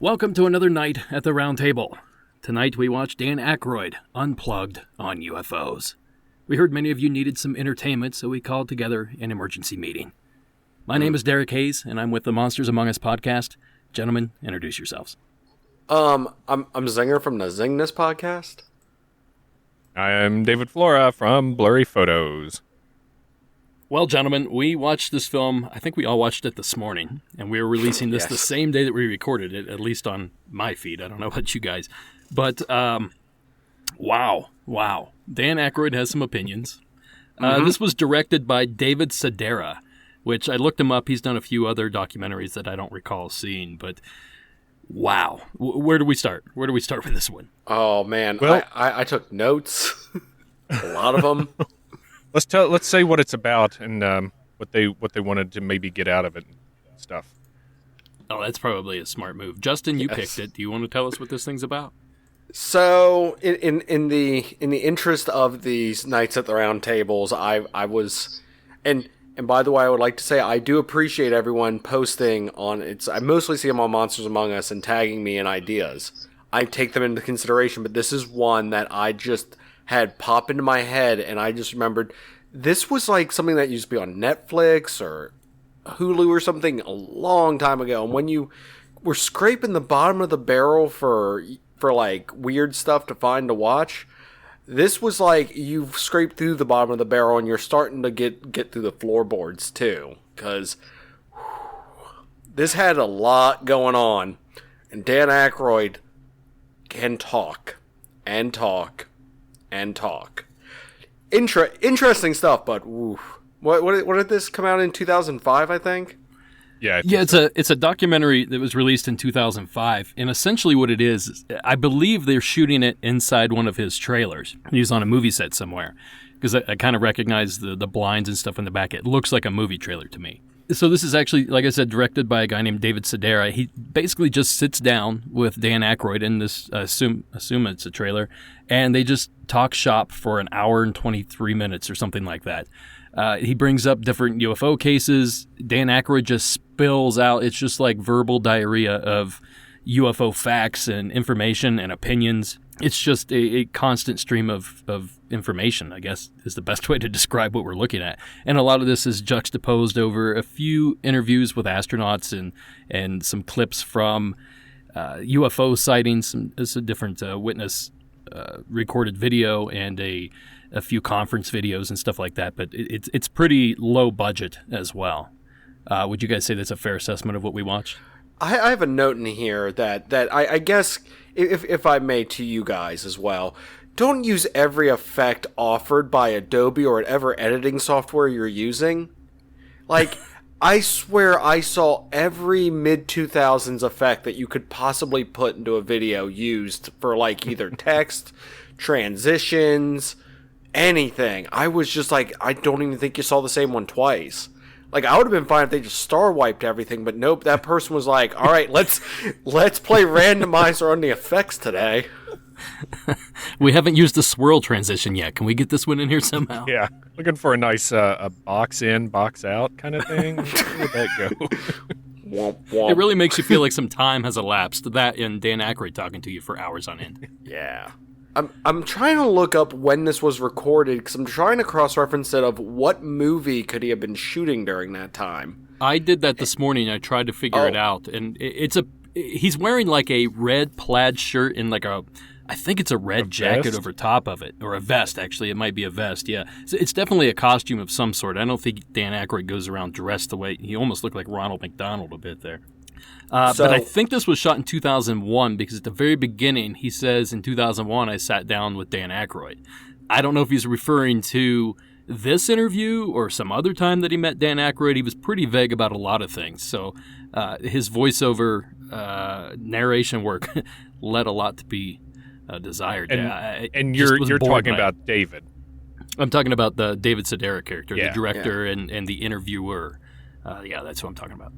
Welcome to another night at the Round Table. Tonight we watched Dan Aykroyd, Unplugged on UFOs. We heard many of you needed some entertainment, so we called together an emergency meeting. My name is Derek Hayes, and I'm with the Monsters Among Us podcast. Gentlemen, introduce yourselves. I'm Zinger from the Zingness podcast. I am David Flora from Blurry Photos. Well, gentlemen, we watched this film, I think we all watched it this morning, and we are releasing this the same day that we recorded it, at least on my feed. I don't know about you guys. But, wow. Dan Aykroyd has some opinions. This was directed by David Sedaris, which I looked him up. He's done a few other documentaries that I don't recall seeing, but wow. Where do we start? Where do we start with this one? Oh, man. Well, I took notes. A lot of them. Let's say what it's about and what they wanted to maybe get out of it and stuff. Oh, that's probably a smart move. Justin, you picked it. Do you want to tell us what this thing's about? So, in the interest of these Nights at the Round Tables, I was, and by the way, I would like to say I do appreciate everyone posting on it's. I mostly see them on Monsters Among Us and tagging me in ideas. I take them into consideration, but this is one that I just had pop into my head, and I just remembered this was like something that used to be on Netflix or Hulu or something a long time ago. And when you were scraping the bottom of the barrel for like weird stuff to find to watch, this was like you've scraped through the bottom of the barrel and you're starting to get through the floorboards too, because this had a lot going on, and Dan Aykroyd can talk and talk and talk. Interesting stuff, but oof. What did this come out in 2005, I think? Yeah, it's a documentary that was released in 2005, and essentially what it is, I believe they're shooting it inside one of his trailers. He's on a movie set somewhere, because I kind of recognize the blinds and stuff in the back. It looks like a movie trailer to me. So this is actually, like I said, directed by a guy named David Sedaris. He basically just sits down with Dan Aykroyd in this, assume it's a trailer, and they just talk shop for an hour and 23 minutes or something like that. He brings up different UFO cases. Dan Aykroyd just spills out. It's just like verbal diarrhea of UFO facts and information and opinions. It's just a constant stream of information, I guess, is the best way to describe what we're looking at. And a lot of this is juxtaposed over a few interviews with astronauts and some clips from UFO sightings, some different witness recorded video, and a few conference videos and stuff like that. But it's pretty low budget as well. Would you guys say that's a fair assessment of what we watched? I have a note in here that I guess, if I may, to you guys as well, don't use every effect offered by Adobe or whatever editing software you're using. Like, I swear I saw every mid-2000s effect that you could possibly put into a video used for, like, either text, transitions, anything. I was just like, I don't even think you saw the same one twice. Like, I would have been fine if they just star wiped everything, but nope, that person was like, all right, let's play randomizer on the effects today. We haven't used the swirl transition yet. Can we get this one in here somehow? Yeah, looking for a nice a box in, box out kind of thing. Where would that go? Womp, womp. It really makes you feel like some time has elapsed. That and Dan Aykroyd talking to you for hours on end. Yeah. I'm trying to look up when this was recorded because I'm trying to cross-reference it of what movie could he have been shooting during that time. I did that this morning. I tried to figure it out, and he's wearing like a red plaid shirt and like I think it's a red jacket vest? over top of it, or a vest. Actually, it might be a vest. Yeah, so it's definitely a costume of some sort. I don't think Dan Aykroyd goes around dressed the way he almost looked like Ronald McDonald a bit there. But I think this was shot in 2001 because at the very beginning he says in 2001 I sat down with Dan Aykroyd. I don't know if he's referring to this interview or some other time that he met Dan Aykroyd. He was pretty vague about a lot of things. So his voiceover narration work led a lot to be desired. And you're talking about David. I'm talking about the David Sedaris character, Yeah. the director and the interviewer. That's what I'm talking about.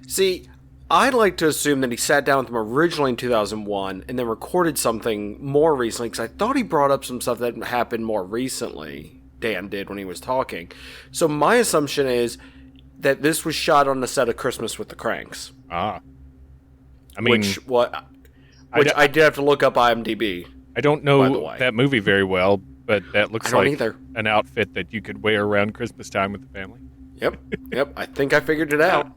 See, I'd like to assume that he sat down with him originally in 2001 and then recorded something more recently because I thought he brought up some stuff that happened more recently. Dan did when he was talking. So my assumption is that this was shot on the set of Christmas with the Cranks. I mean, Which I did have to look up IMDb. I don't by the know way. that movie very well, but that looks I don't like either. an outfit that you could wear around Christmas time with the family. Yep. I think I figured it out.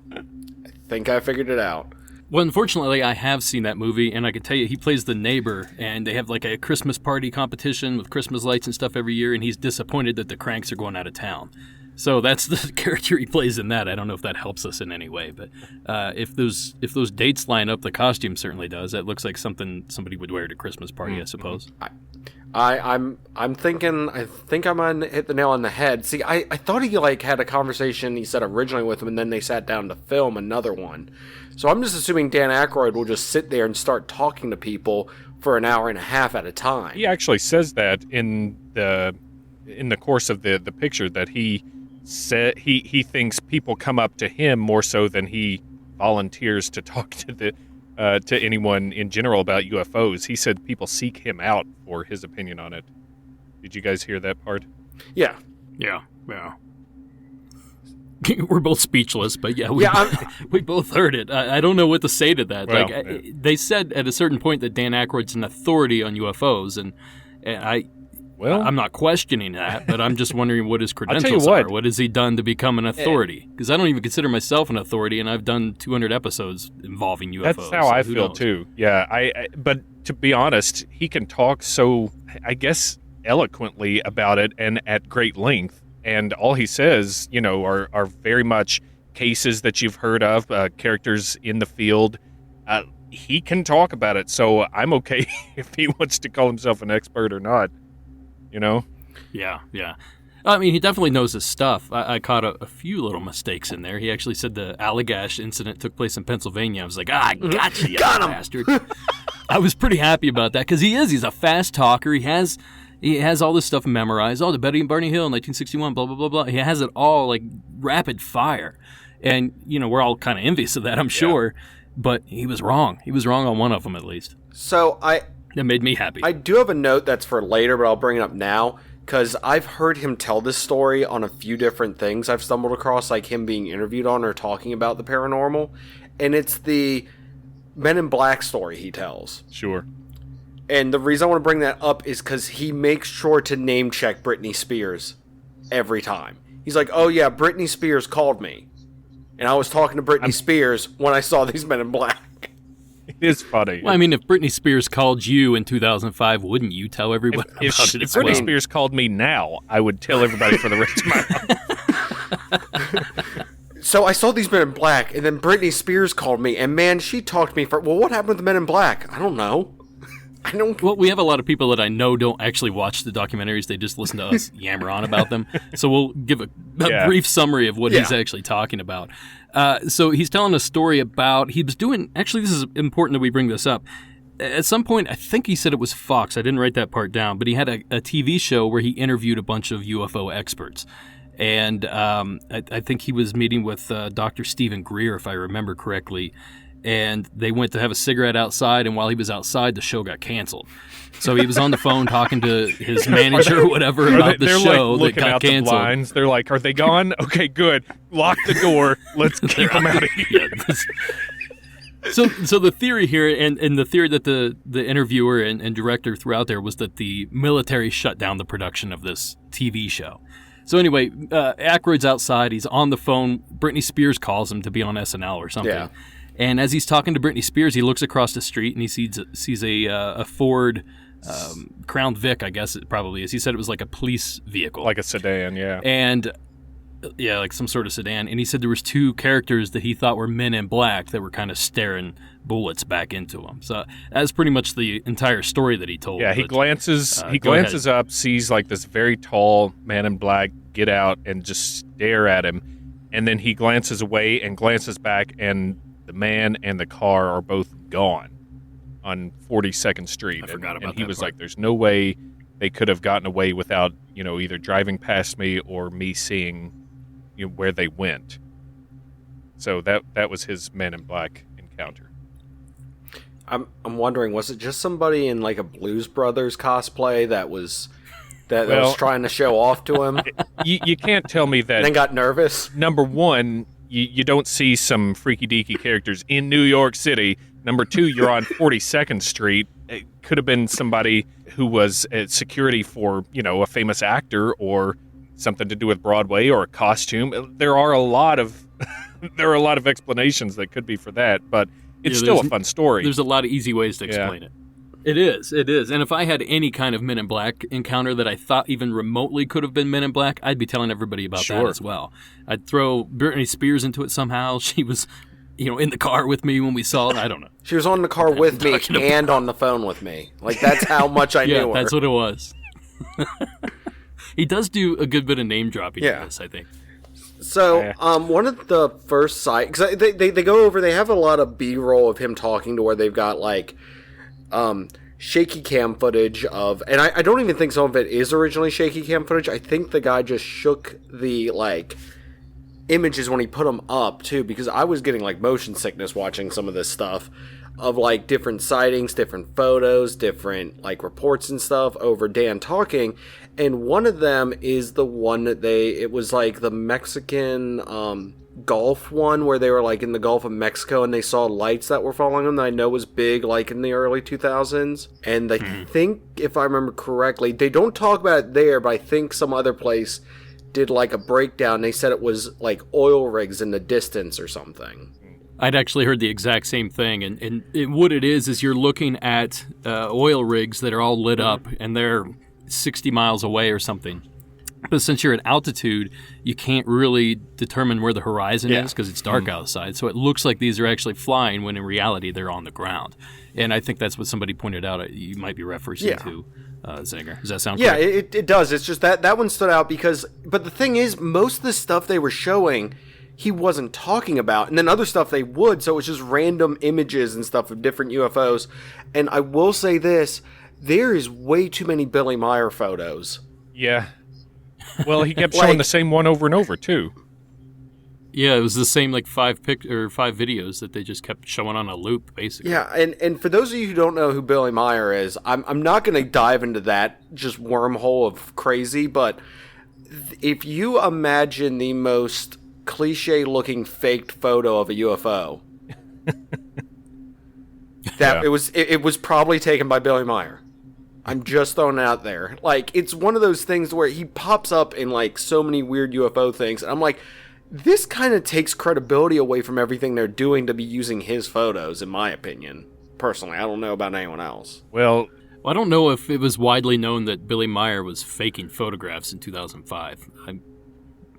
Well, unfortunately, I have seen that movie, and I can tell you he plays the neighbor, and they have like a Christmas party competition with Christmas lights and stuff every year, and he's disappointed that the Cranks are going out of town. So that's the character he plays in that. I don't know if that helps us in any way, but if those dates line up, the costume certainly does. That looks like something somebody would wear at a Christmas party, I suppose. I'm thinking. I think I might hit the nail on the head. See, I thought he had a conversation. He said originally with him, and then they sat down to film another one. So I'm just assuming Dan Aykroyd will just sit there and start talking to people for an hour and a half at a time. He actually says that in the course of the picture that he said he thinks people come up to him more so than he volunteers to talk to anyone in general about UFOs. He said people seek him out for his opinion on it. Did you guys hear that part? Yeah. Yeah. We're both speechless, but we both heard it. I don't know what to say to that. Well, they said at a certain point that Dan Aykroyd's an authority on UFOs, and I'm not questioning that, but I'm just wondering what his credentials are. What has he done to become an authority? Because I don't even consider myself an authority, and I've done 200 episodes involving UFOs. That's how I feel too. Yeah, but to be honest, he can talk so, I guess, eloquently about it and at great length. And all he says, are very much cases that you've heard of, characters in the field. He can talk about it, so I'm okay if he wants to call himself an expert or not. Yeah. I mean, he definitely knows his stuff. I caught a few little mistakes in there. He actually said the Allagash incident took place in Pennsylvania. I was like, I gotcha, you bastard. I was pretty happy about that because he's a fast talker. He has all this stuff memorized. Oh, the Betty and Barney Hill, 1961, blah, blah, blah, blah. He has it all like rapid fire. And, we're all kind of envious of that, I'm sure. But he was wrong. He was wrong on one of them, at least. So That made me happy. I do have a note that's for later, but I'll bring it up now because I've heard him tell this story on a few different things I've stumbled across, like him being interviewed on or talking about the paranormal. And it's the Men in Black story he tells. Sure. And the reason I want to bring that up is because he makes sure to name check Britney Spears every time. He's like, oh yeah, Britney Spears called me. And I was talking to Britney Spears when I saw these Men in Black. It is funny. Well, I mean, if Britney Spears called you in 2005, wouldn't you tell everyone about it If as Britney well? Spears called me now, I would tell everybody for the rest of my life. So I saw these Men in Black, and then Britney Spears called me, and man, she talked to me for, well, what happened with the Men in Black? I don't know. Well, we have a lot of people that I know don't actually watch the documentaries. They just listen to us yammer on about them. So we'll give a brief summary of what he's actually talking about. So he's telling a story about, he was doing, actually this is important that we bring this up. At some point, I think he said it was Fox. I didn't write that part down, but he had a TV show where he interviewed a bunch of UFO experts. And I think he was meeting with Dr. Stephen Greer, if I remember correctly. And they went to have a cigarette outside, and while he was outside, the show got canceled. So he was on the phone talking to his manager or whatever about the show that got canceled. The blinds. They're like, are they gone? Okay, good. Lock the door. Let's keep them out of here. So the theory here, and the theory that the interviewer and director threw out there was that the military shut down the production of this TV show. So anyway, Aykroyd's outside. He's on the phone. Britney Spears calls him to be on SNL or something. Yeah. And as he's talking to Britney Spears, he looks across the street and he sees a Ford Crown Vic, I guess it probably is. He said it was like a police vehicle. Like a sedan, yeah. And yeah, like some sort of sedan. And he said there was two characters that he thought were men in black that were kind of staring bullets back into him. So that's pretty much the entire story that he told. Yeah, he But, glances up, sees like this very tall man in black get out and just stare at him. And then he glances away and glances back, and the man and the car are both gone on 42nd Street. I forgot about and he that was part. like, there's no way they could have gotten away without, either driving past me or me seeing where they went. So that was his Man in Black encounter. I'm wondering, was it just somebody in like a Blues Brothers cosplay that was trying to show off to him You can't tell me that. and then got nervous? Number one, you don't see some freaky deaky characters in New York City. Number two, you're on 42nd Street. It could have been somebody who was at security for, a famous actor or something to do with Broadway or a costume. There are a lot of explanations that could be for that, but it's still a fun story. There's a lot of easy ways to explain it. It is. And if I had any kind of Men in Black encounter that I thought even remotely could have been Men in Black, I'd be telling everybody about that as well. I'd throw Britney Spears into it somehow. She was, in the car with me when we saw it. I don't know. She was on the car with me and on the phone with me. Like, that's how much I knew her. That's what it was. He does do a good bit of name dropping in this, I think. So, one of the first sight, because they go over, they have a lot of B-roll of him talking to where they've got, like, shaky cam footage of, and I don't even think some of it is originally shaky cam footage. I think the guy just shook the, like, images when he put them up, too, because I was getting, like, motion sickness watching some of this stuff of, like, different sightings, different photos, different, like, reports and stuff over Dan talking. And one of them is the one that it was like the Mexican Gulf one where they were like in the Gulf of Mexico and they saw lights that were following them that I know was big like in the early 2000s. And I think, if I remember correctly, they don't talk about it there, but I think some other place did like a breakdown. They said it was like oil rigs in the distance or something. I'd actually heard the exact same thing. And what it is you're looking at oil rigs that are all lit up and they're 60 miles away or something. But since you're at altitude, you can't really determine where the horizon is because it's dark outside. So it looks like these are actually flying when in reality they're on the ground. And I think that's what somebody pointed out. You might be referencing to Zinger. Does that sound correct? Yeah, it does. It's just that one stood out because, but the thing is, most of the stuff they were showing, he wasn't talking about. And then other stuff they would. So it was just random images and stuff of different UFOs. And I will say this, there is way too many Billy Meyer photos. Yeah. Well, he kept showing the same one over and over, too. Yeah, it was the same like five videos that they just kept showing on a loop, basically. Yeah, and for those of you who don't know who Billy Meyer is, I'm not going to dive into that just wormhole of crazy, but if you imagine the most cliche-looking faked photo of a UFO, it was probably taken by Billy Meyer. I'm just throwing it out there. Like, it's one of those things where he pops up in, like, so many weird UFO things. And I'm like, this kind of takes credibility away from everything they're doing to be using his photos, in my opinion. Personally, I don't know about anyone else. Well, I don't know if it was widely known that Billy Meyer was faking photographs in 2005.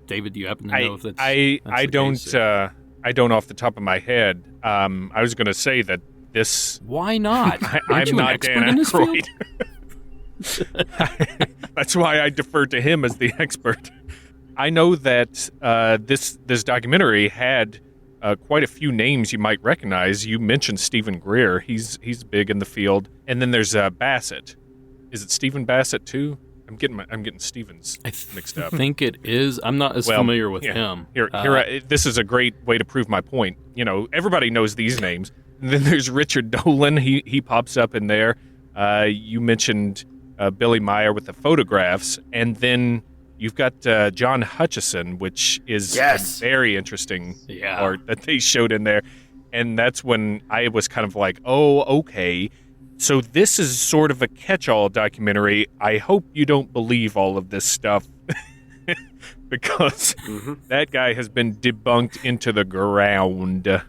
David, do you happen to know if that's I don't off the top of my head. I was going to say that this... Why not? I'm not Dan Aykroyd. That's why I defer to him as the expert. I know that this documentary had quite a few names you might recognize. You mentioned Stephen Greer. He's big in the field. And then there's Bassett. Is it Stephen Bassett too? I'm getting Stevens mixed up. I think it is. I'm not as familiar with him. This is a great way to prove my point. Everybody knows these names. And then there's Richard Dolan. He pops up in there. You mentioned Billy Meyer with the photographs, and then you've got John Hutchison, which is a very interesting art that they showed in there. And that's when I was kind of like, oh, okay. So this is sort of a catch-all documentary. I hope you don't believe all of this stuff because that guy has been debunked into the ground.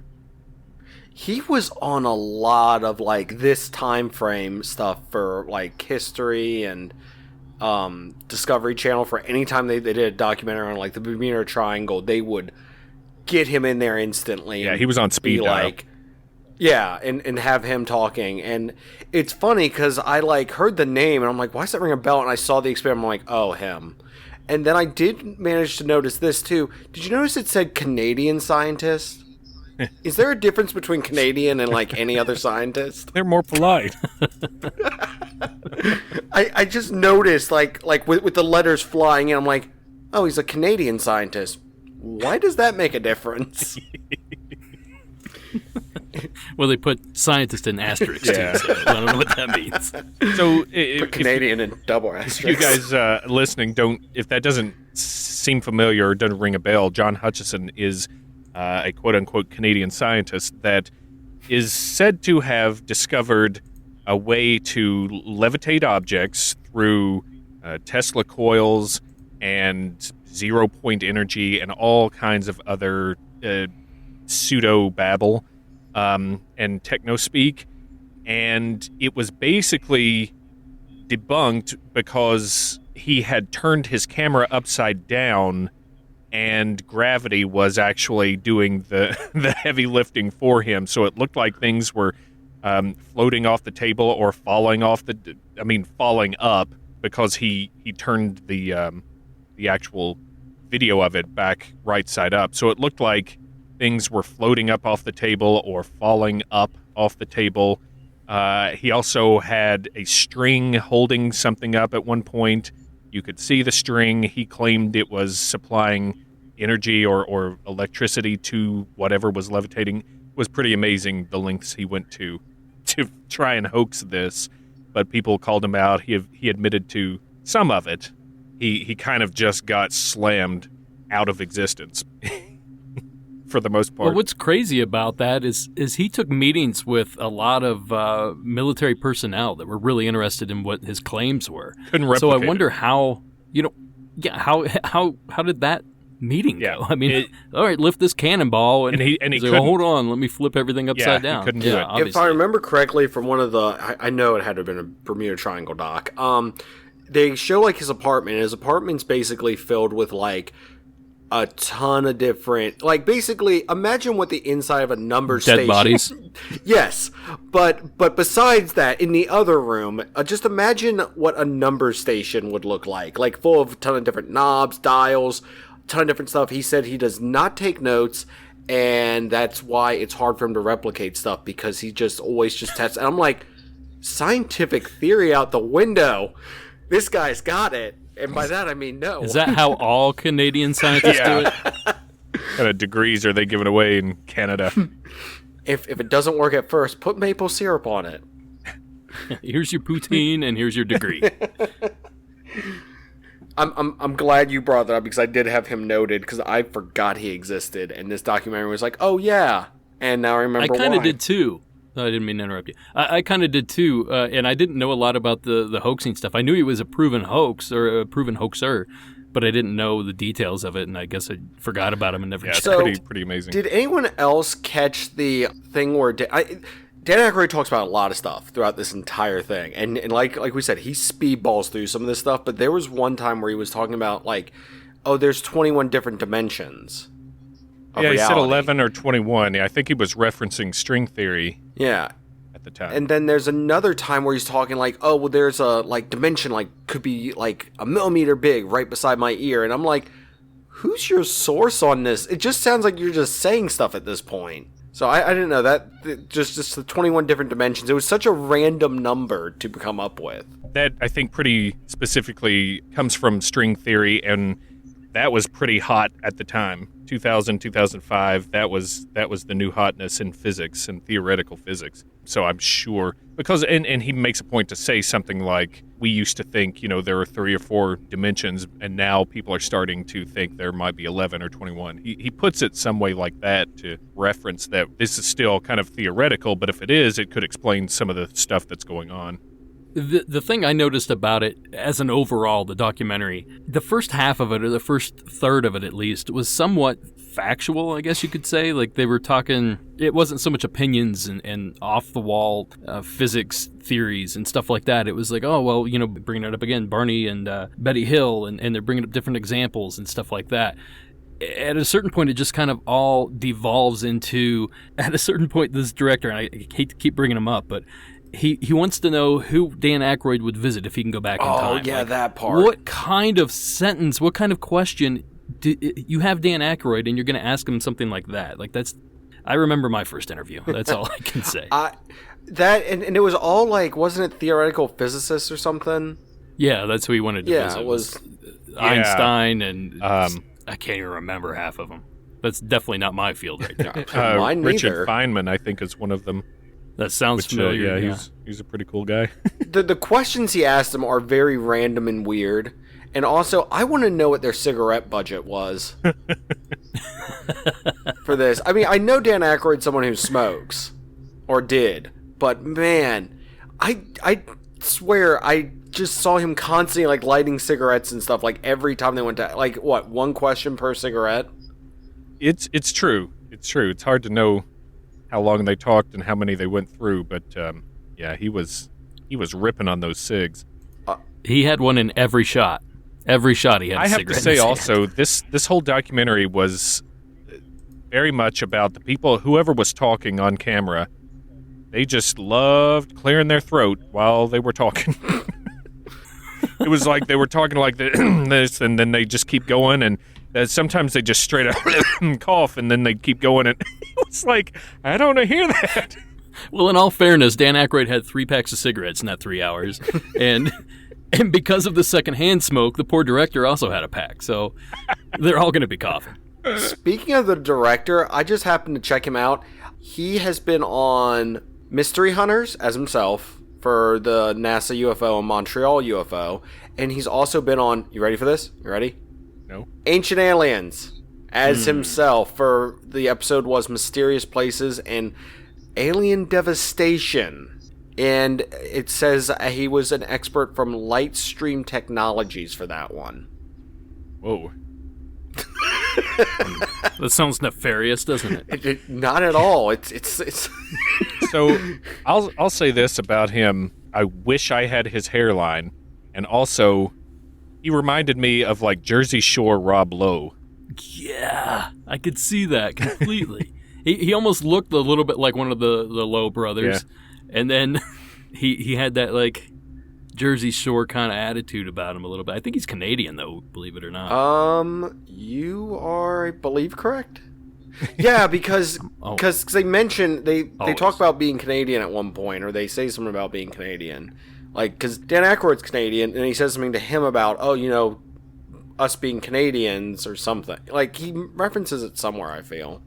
He was on a lot of like this time frame stuff for like history and Discovery Channel. For any time they did a documentary on like the Bermuda Triangle, they would get him in there instantly. Yeah, he was on speed dial. Like, yeah, and have him talking. And it's funny because I like heard the name and I'm like, why does that ring a bell? And I saw the experiment, I'm like, oh, him. And then I did manage to notice this too. Did you notice it said Canadian scientist? Is there a difference between Canadian and like any other scientist? They're more polite. I just noticed like with the letters flying in, I'm like, oh, he's a Canadian scientist. Why does that make a difference? Well, they put scientist in asterisks, Yeah. too, so I don't know what that means. So Put Canadian and double if you asterisk. guys listening if that doesn't seem familiar or doesn't ring a bell, John Hutchison is a quote-unquote Canadian scientist that is said to have discovered a way to levitate objects through Tesla coils and zero-point energy and all kinds of other pseudo-babble and techno-speak. And it was basically debunked because he had turned his camera upside down and gravity was actually doing the heavy lifting for him. So it looked like things were floating off the table or falling up because he turned the actual video of it back right side up. So it looked like things were floating up off the table or falling up off the table. He also had a string holding something up at one point. You could see the string. He claimed it was supplying energy or electricity to whatever was levitating. It was pretty amazing the lengths he went to try and hoax this, but people called him out. He admitted to some of it. He kind of just got slammed out of existence for the most part. Well, what's crazy about that is he took meetings with a lot of military personnel that were really interested in what his claims were. Couldn't So I replicate wonder it. how, how did that meeting Yeah, go? I mean, all right, lift this cannonball, And he he's like, couldn't. hold on, let me flip everything upside he down. couldn't do it. If Obviously. If I remember correctly from one of the, I know it had to have been a Bermuda Triangle doc. They show like his apartment. And his apartment's basically filled with like a ton of different, like basically imagine what the inside of a number Dead station. bodies. Yes, but besides that, in the other room, just imagine what a number station would look like full of a ton of different knobs, dials, a ton of different stuff. He said he does not take notes. And that's why it's hard for him to replicate stuff because he just always just tests. And I'm like, scientific theory out the window. This guy's got it. And by that, I mean no. Is that how all Canadian scientists do it? kind of degrees are they giving away in Canada? If it doesn't work at first, put maple syrup on it. Here's your poutine and here's your degree. I'm glad you brought that up because I did have him noted because I forgot he existed. And this documentary was like, oh, yeah. And now I remember I kind of why. did too. No, I didn't mean to interrupt you. I kind of did too, and I didn't know a lot about the hoaxing stuff. I knew he was a proven hoax or a proven hoaxer, but I didn't know the details of it, and I guess I forgot about him and never Yeah, it's checked. pretty amazing. Did anyone else catch the thing where Dan Aykroyd talks about a lot of stuff throughout this entire thing, and like we said, he speedballs through some of this stuff. But there was one time where he was talking about like, oh, there's 21 different dimensions. Of Yeah, he said reality. 11 or 21. Yeah, I think he was referencing string theory Yeah. at the time. And then there's another time where he's talking like, oh, well, there's a like dimension like could be like a millimeter big right beside my ear, and I'm like, who's your source on this? It just sounds like you're just saying stuff at this point. So I didn't know that just the 21 different dimensions. It was such a random number to come up with. That, I think, pretty specifically comes from string theory, and that was pretty hot at the time. 2000, 2005, that was the new hotness in physics and theoretical physics. So I'm sure, because, and he makes a point to say something like, we used to think, there are 3 or 4 dimensions, and now people are starting to think there might be 11 or 21. He puts it some way like that to reference that this is still kind of theoretical, but if it is, it could explain some of the stuff that's going on. The thing I noticed about it as an overall, the documentary, the first half of it, or the first third of it at least, was somewhat factual, I guess you could say. Like they were talking, it wasn't so much opinions and off-the-wall physics theories and stuff like that. It was like, oh, well, bringing it up again, Barney and Betty Hill, and they're bringing up different examples and stuff like that. At a certain point, it just kind of all devolves into, at a certain point, this director, and I hate to keep bringing him up, but he wants to know who Dan Aykroyd would visit if he can go back in time. Oh, yeah, like, that part. What kind of sentence, what kind of question, you have Dan Aykroyd and you're going to ask him something like that? Like I remember my first interview. That's all I can say. And it was all like, wasn't it theoretical physicists or something? Yeah, that's who he wanted to visit. Yeah, it was Einstein and I can't even remember half of them. That's definitely not my field right there. Mine neither. Richard Feynman, I think, is one of them. That sounds familiar. Yeah, he's a pretty cool guy. The questions he asked them are very random and weird. And also, I want to know what their cigarette budget was for this. I mean, I know Dan Aykroyd's someone who smokes, or did, but man, I swear I just saw him constantly like lighting cigarettes and stuff like every time they went to, like, what, one question per cigarette? It's true. It's true. It's hard to know how long they talked and how many they went through, but yeah, he was ripping on those cigs. He had one in every shot. Every shot he had. I have to say also, this whole documentary was very much about the people, whoever was talking on camera. They just loved clearing their throat while they were talking. It was like they were talking like this, and then they just keep going, and sometimes they just straight up cough, and then they keep going, and it was like, I don't want to hear that. Well, in all fairness, Dan Aykroyd had 3 packs of cigarettes in that 3 hours, and because of the secondhand smoke, the poor director also had a pack, so they're all going to be coughing. Speaking of the director, I just happened to check him out. He has been on Mystery Hunters as himself for the NASA UFO and Montreal UFO, and he's also been on, you ready for this? You ready? No. Ancient Aliens as himself for the episode was Mysterious Places and Alien Devastation. And it says he was an expert from Lightstream Technologies for that one. Whoa. That sounds nefarious, doesn't it? Not at all. It's So I'll say this about him. I wish I had his hairline, and also he reminded me of like Jersey Shore Rob Lowe. Yeah, I could see that completely. he almost looked a little bit like one of the Lowe brothers. Yeah. And then he had that like Jersey Shore kind of attitude about him a little bit. I think he's Canadian though, believe it or not. You are, I believe, correct. Yeah, because they mention they talk about being Canadian at one point, or they say something about being Canadian. Like, because Dan Aykroyd's Canadian, and he says something to him about, us being Canadians or something. Like, he references it somewhere, I feel.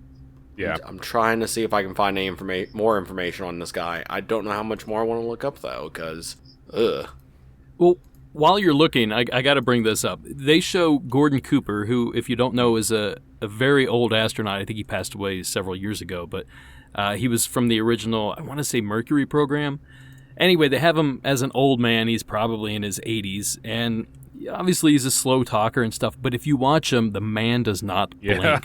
Yeah. I'm trying to see if I can find any more information on this guy. I don't know how much more I want to look up, though, because, Well, while you're looking, I got to bring this up. They show Gordon Cooper, who, if you don't know, is a very old astronaut. I think he passed away several years ago, but he was from the original, I want to say, Mercury program. Anyway, they have him as an old man. He's probably in his 80s, and obviously he's a slow talker and stuff, but if you watch him, the man does not blink.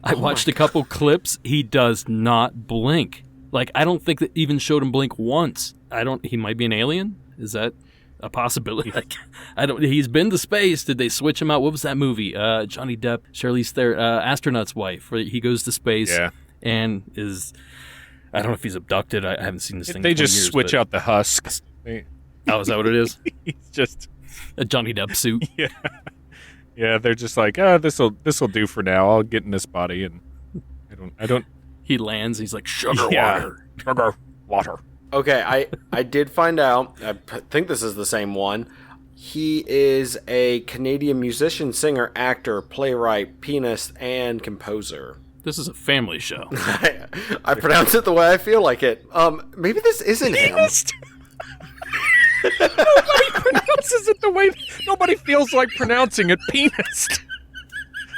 I watched a couple clips. He does not blink. Like, I don't think that even showed him blink once. He might be an alien? Is that a possibility? Like, he's been to space. Did they switch him out? What was that movie? Johnny Depp, Charlize Theron, Astronaut's Wife, where he goes to space and is, I don't know if he's abducted. I haven't seen this thing. They just years, switch out the husks. Oh, is that what it is? He's just a Johnny Depp suit. Yeah. They're just like, this'll do for now. I'll get in this body, and I don't. He lands. He's like sugar water. Water. Okay, I did find out. I think this is the same one. He is a Canadian musician, singer, actor, playwright, pianist, and composer. This is a family show. I pronounce it the way I feel like it. Maybe this isn't him. Nobody pronounces it the way... Nobody feels like pronouncing it pianist.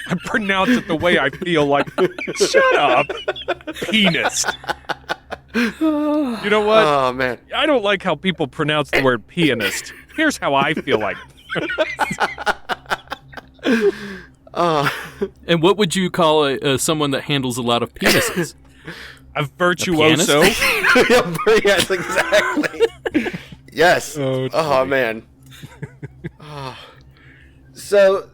I pronounce it the way I feel like... Shut up. Pianist. You know what? Oh, man. I don't like how people pronounce the word pianist. Here's how I feel like. And what would you call someone that handles a lot of penises? A virtuoso. Yes, exactly. Yes. Oh man. So,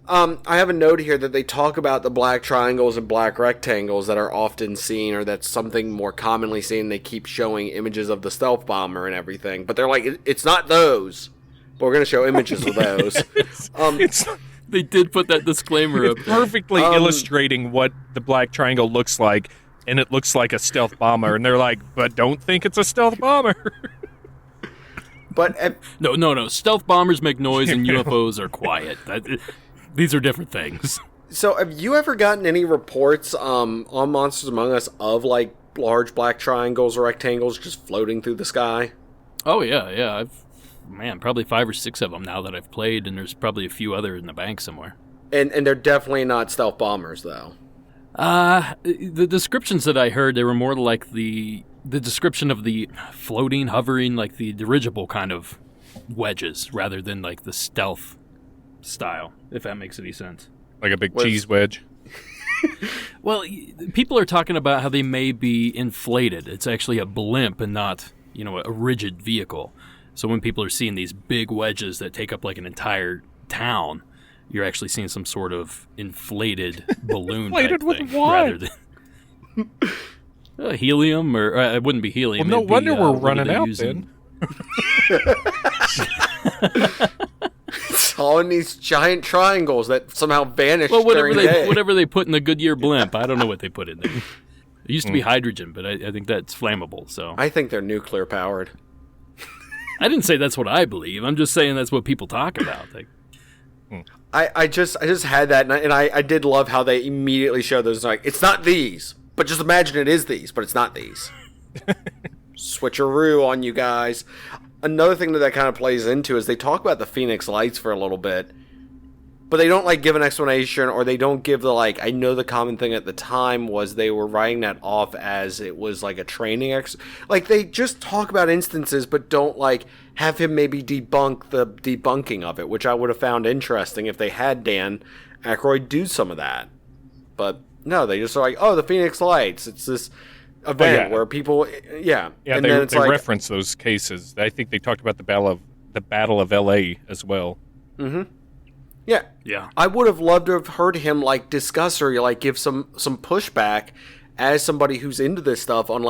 I have a note here that they talk about the black triangles and black rectangles that are often seen, or that's something more commonly seen. They keep showing images of the stealth bomber and everything, but they're like, it's not those, but we're going to show images of those. They did put that disclaimer up there. Perfectly illustrating what the black triangle looks like, and it looks like a stealth bomber, and they're like, but don't think it's a stealth bomber. But No. Stealth bombers make noise and UFOs are quiet. These are different things. So, have you ever gotten any reports on Monsters Among Us of, like, large black triangles or rectangles just floating through the sky? Oh, yeah. I've probably 5 or 6 of them now that I've played, and there's probably a few other in the bank somewhere. And they're definitely not stealth bombers, though. The descriptions that I heard, they were more like the description of the floating, hovering, like the dirigible kind of wedges, rather than like the stealth style, if that makes any sense. Like a big cheese wedge. Well, people are talking about how they may be inflated. It's actually a blimp and not, a rigid vehicle. So when people are seeing these big wedges that take up like an entire town, you're actually seeing some sort of inflated balloon inflated type with thing, what? rather than helium, or it wouldn't be helium. Well, no wonder we're what are running they out using? Then. It's all in these giant triangles that somehow vanish Well, during the day. whatever they put in the Goodyear blimp, I don't know what they put in there. It used to be hydrogen, but I think that's flammable. So I think they're nuclear powered. I didn't say that's what I believe. I'm just saying that's what people talk about. Like, I just had that, and I did love how they immediately showed those. Like, it's not these, but just imagine it is these, but it's not these. Switcheroo on you guys. Another thing that kind of plays into is they talk about the Phoenix Lights for a little bit, but they don't give an explanation, or they don't give the I know the common thing at the time was they were writing that off as it was like a training they just talk about instances, but don't have him maybe debunk the debunking of it, which I would have found interesting if they had Dan Aykroyd do some of that. But no, they just are like, oh, the Phoenix Lights. It's this event where people, Yeah, and they then it's reference those cases. I think they talked about the Battle of L.A. as well. Yeah. yeah. I would have loved to have heard him discuss or give some pushback as somebody who's into this stuff on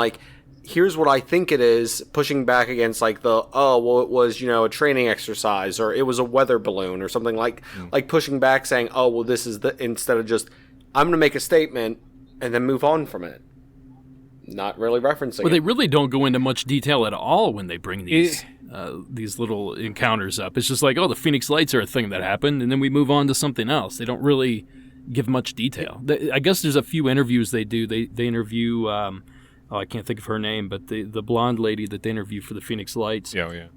here's what I think it is, pushing back against it was a training exercise, or it was a weather balloon, or something like pushing back saying, oh well, this is instead of just I'm going to make a statement and then move on from it. Not really referencing Well, they really don't go into much detail at all when they bring these little encounters up. It's just the Phoenix Lights are a thing that happened, and then we move on to something else. They don't really give much detail. I guess there's a few interviews they do. They interview, I can't think of her name, but the blonde lady that they interview for the Phoenix Lights. Yeah.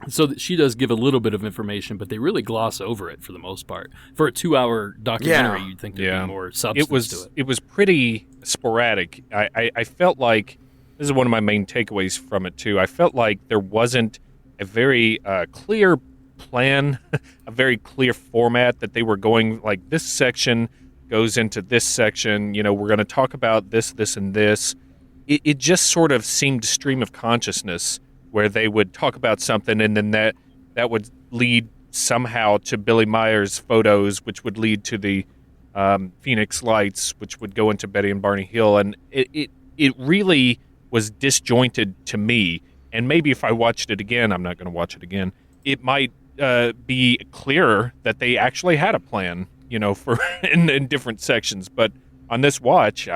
So she does give a little bit of information, but they really gloss over it for the most part. For a 2-hour documentary, you'd think there'd be more substance to it. It was pretty sporadic. I felt like, this is one of my main takeaways from it too, I felt like there wasn't a very clear plan, a very clear format that they were going, this section goes into this section, we're going to talk about this, and this. It just sort of seemed stream of consciousness, where they would talk about something, and then that would lead somehow to Billy Meyer's photos, which would lead to the Phoenix Lights, which would go into Betty and Barney Hill, and it really was disjointed to me. And maybe if I watched it again, I'm not going to watch it again, it might be clearer that they actually had a plan, for in different sections. But on this watch,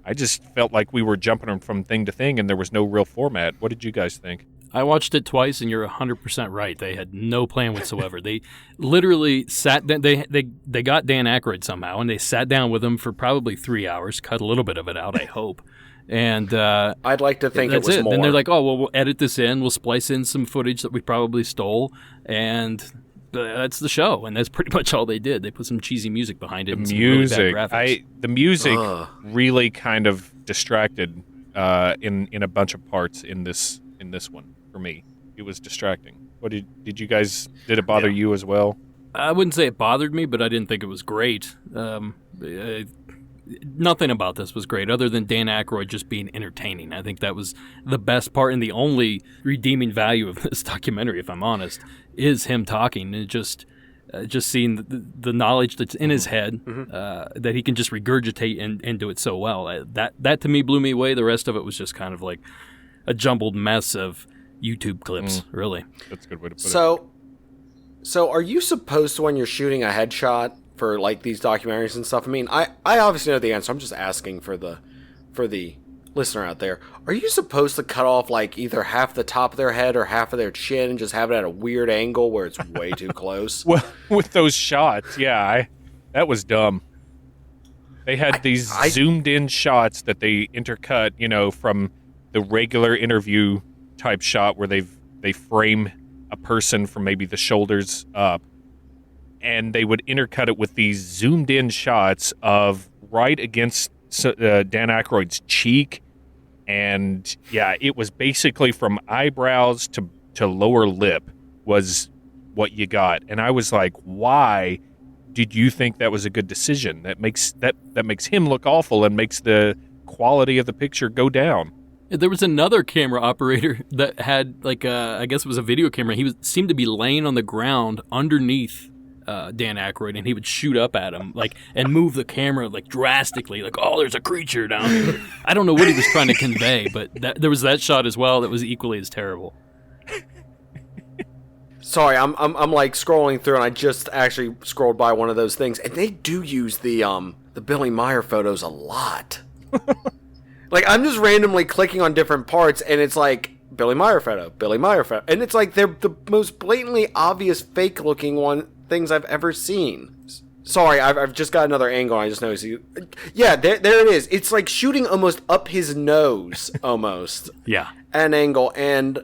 I just felt like we were jumping from thing to thing, and there was no real format. What did you guys think? I watched it twice, and you're 100% right. They had no plan whatsoever. They literally sat down. They got Dan Aykroyd somehow, and they sat down with him for probably 3 hours, cut a little bit of it out, I hope. And I'd like to think that's it was more. And they're like, oh, well, we'll edit this in. We'll splice in some footage that we probably stole, and that's the show. And that's pretty much all they did. They put some cheesy music behind it. The the music really kind of distracted in a bunch of parts in this one for me. It was distracting. What did you guys, did it bother you as well? I wouldn't say it bothered me, but I didn't think it was great. Nothing about this was great other than Dan Aykroyd just being entertaining. I think that was the best part, and the only redeeming value of this documentary, if I'm honest, is him talking and just seeing the knowledge that's in his head that he can just regurgitate and do it so well. That to me blew me away. The rest of it was just kind of like a jumbled mess of YouTube clips, really. That's a good way to put it. So are you supposed to, when you're shooting a headshot for like these documentaries and stuff? I mean, I obviously know the answer. I'm just asking for the listener out there. Are you supposed to cut off like either half the top of their head or half of their chin and just have it at a weird angle where it's way too close? Well, with those shots, that was dumb. They had these zoomed in shots that they intercut, from the regular interview type shot where they frame a person from maybe the shoulders up, and they would intercut it with these zoomed in shots of right against Dan Aykroyd's cheek. And it was basically from eyebrows to lower lip was what you got. And I was like, why did you think that was a good decision? That makes him look awful and makes the quality of the picture go down. There was another camera operator that had I guess it was a video camera. He seemed to be laying on the ground underneath Dan Aykroyd, and he would shoot up at him and move the camera drastically, oh, there's a creature down here. I don't know what he was trying to convey, but there was that shot as well that was equally as terrible. Sorry, I'm scrolling through, and I just actually scrolled by one of those things, and they do use the Billy Meyer photos a lot. I'm just randomly clicking on different parts, and it's like Billy Meyer photo, and it's like they're the most blatantly obvious fake-looking things I've ever seen. Sorry, I've just got another angle. I just noticed you. Yeah, there it is. It's like shooting almost up his nose, almost. Yeah, an angle, and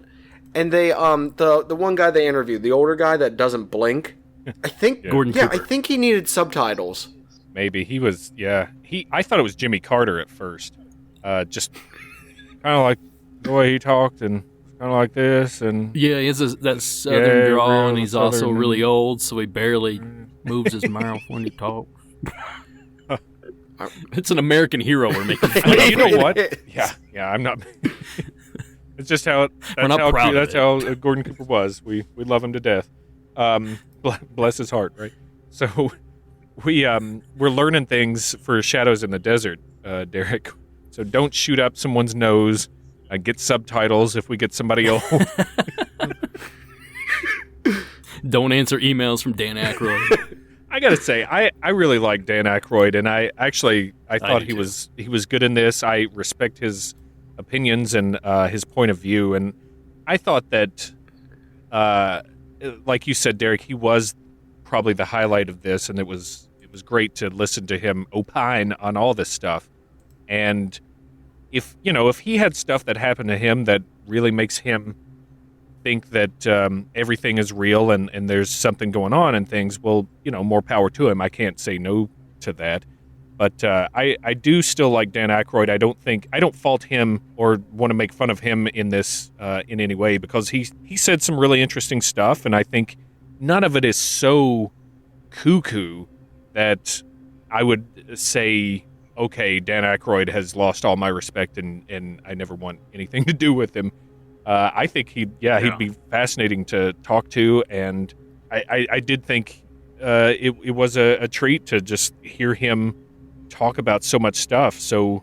they the one guy they interviewed, the older guy that doesn't blink. I think Gordon Cooper. I think he needed subtitles. Maybe he was. Yeah, I thought it was Jimmy Carter at first. Just kind of like the way he talked and kind of like this, and he has that southern drawl, and he's also really old, so he barely moves his mouth when he talks. It's an American hero we're making fun of. You know what? Yeah, I'm not. It's just how that's how Gordon Cooper was. We love him to death. Bless his heart, right? So we're learning things for Shadows in the Desert, Derek. So don't shoot up someone's nose. Get subtitles if we get somebody old. Don't answer emails from Dan Aykroyd. I gotta say, I really like Dan Aykroyd, and I thought he was good in this. I respect his opinions and his point of view, and I thought that, like you said, Derek, he was probably the highlight of this, and it was great to listen to him opine on all this stuff. And if he had stuff that happened to him that really makes him think that everything is real and there's something going on and things, well, more power to him. I can't say no to that. But I do still like Dan Aykroyd. I don't fault him or want to make fun of him in this in any way, because he said some really interesting stuff, and I think none of it is so cuckoo that I would say, okay, Dan Aykroyd has lost all my respect and I never want anything to do with him. I think he'd be fascinating to talk to, and I did think it was a treat to just hear him talk about so much stuff so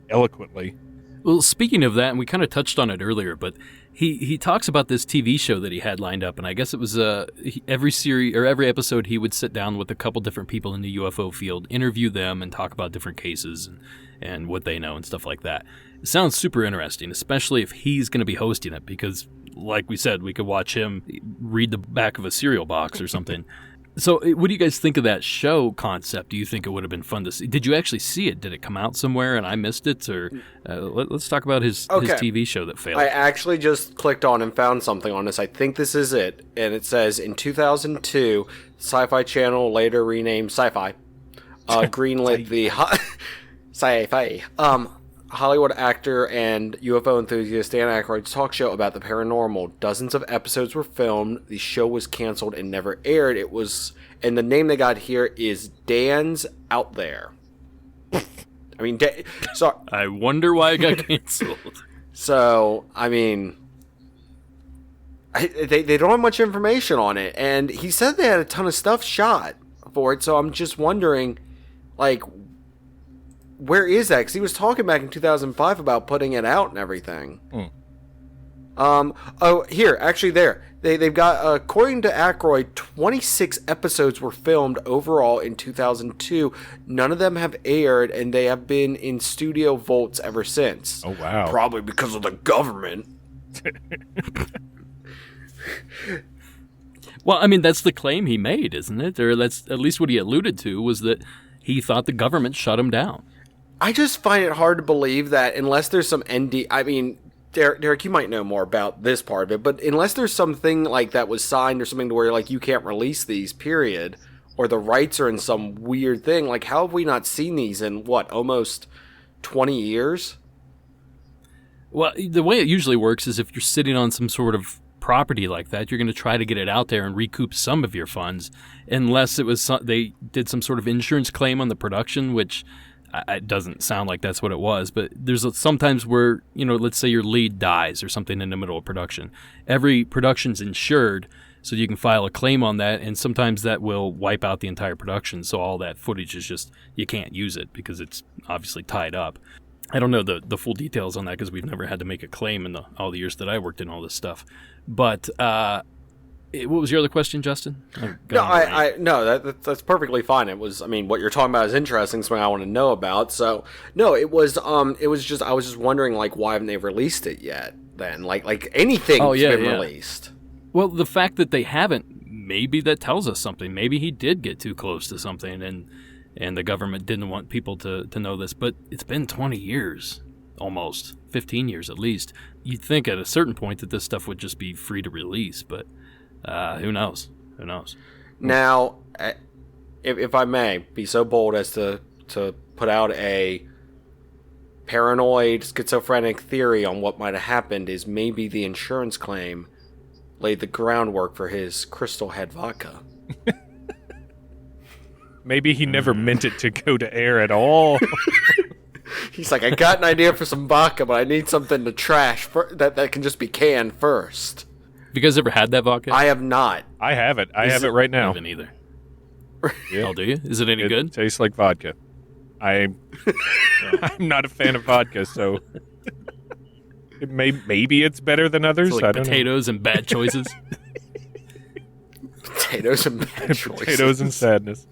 eloquently. Well, speaking of that, and we kind of touched on it earlier, but he talks about this TV show that he had lined up, and I guess it was every series or every episode he would sit down with a couple different people in the UFO field, interview them, and talk about different cases and what they know and stuff like that. It sounds super interesting, especially if he's going to be hosting it, because, like we said, we could watch him read the back of a cereal box or something. So what do you guys think of that show concept? Do you think it would have been fun to see? Did you actually see it? Did it come out somewhere and I missed it? Or let's talk about his TV show that failed. I actually just clicked on and found something on this. I think this is it. And it says, in 2002, Sci-Fi Channel, later renamed Sci-Fi, greenlit the Sci-Fi Hollywood actor and UFO enthusiast Dan Aykroyd's talk show about the paranormal. Dozens of episodes were filmed. The show was canceled and never aired. And the name they got here is Dan's Out There. I mean, sorry. I wonder why it got canceled. So, I mean, they don't have much information on it. And he said they had a ton of stuff shot for it. So I'm just wondering, like, where is that? Because he was talking back in 2005 about putting it out and everything. Here, actually there. They've got, according to Aykroyd, 26 episodes were filmed overall in 2002. None of them have aired, and they have been in studio vaults ever since. Oh, wow. Probably because of the government. Well, I mean, that's the claim he made, isn't it? Or that's at least what he alluded to, was that he thought the government shut him down. I just find it hard to believe that unless there's some I mean, Derek, you might know more about this part of it, but unless there's something like that was signed or something to where, like, you can't release these, period, or the rights are in some weird thing, like, how have we not seen these in, almost 20 years? Well, the way it usually works is if you're sitting on some sort of property like that, you're going to try to get it out there and recoup some of your funds, unless it was they did some sort of insurance claim on the production, which it doesn't sound like that's what it was. But there's sometimes where, let's say your lead dies or something in the middle of production. Every production's insured, so you can file a claim on that, and sometimes that will wipe out the entire production. So all that footage is just, you can't use it because it's obviously tied up. I don't know the full details on that because we've never had to make a claim in all the years that I worked in all this stuff. But what was your other question, Justin? No, that's perfectly fine. It was, I mean, what you're talking about is interesting, something I want to know about. So, no, it was just, I was just wondering, like, why haven't they released it yet? Then, like anything's been released. Well, the fact that they haven't, maybe that tells us something. Maybe he did get too close to something, and the government didn't want people to know this. But it's been 20 years, almost 15 years at least. You'd think at a certain point that this stuff would just be free to release, but who knows? Who knows? Now, if I may be so bold as to put out a paranoid, schizophrenic theory on what might have happened, is maybe the insurance claim laid the groundwork for his Crystal Head vodka. Maybe he never meant it to go to air at all. He's like, I got an idea for some vodka, but I need something to trash that can just be canned first. Have you guys ever had that vodka? I have not. I have it. I have it right now. I haven't either. Yeah. Oh, do you? Is it any good? It tastes like vodka. I'm not a fan of vodka, so maybe it's better than others. So, like, I don't potatoes know. And bad choices. Potatoes and bad choices. Potatoes and sadness.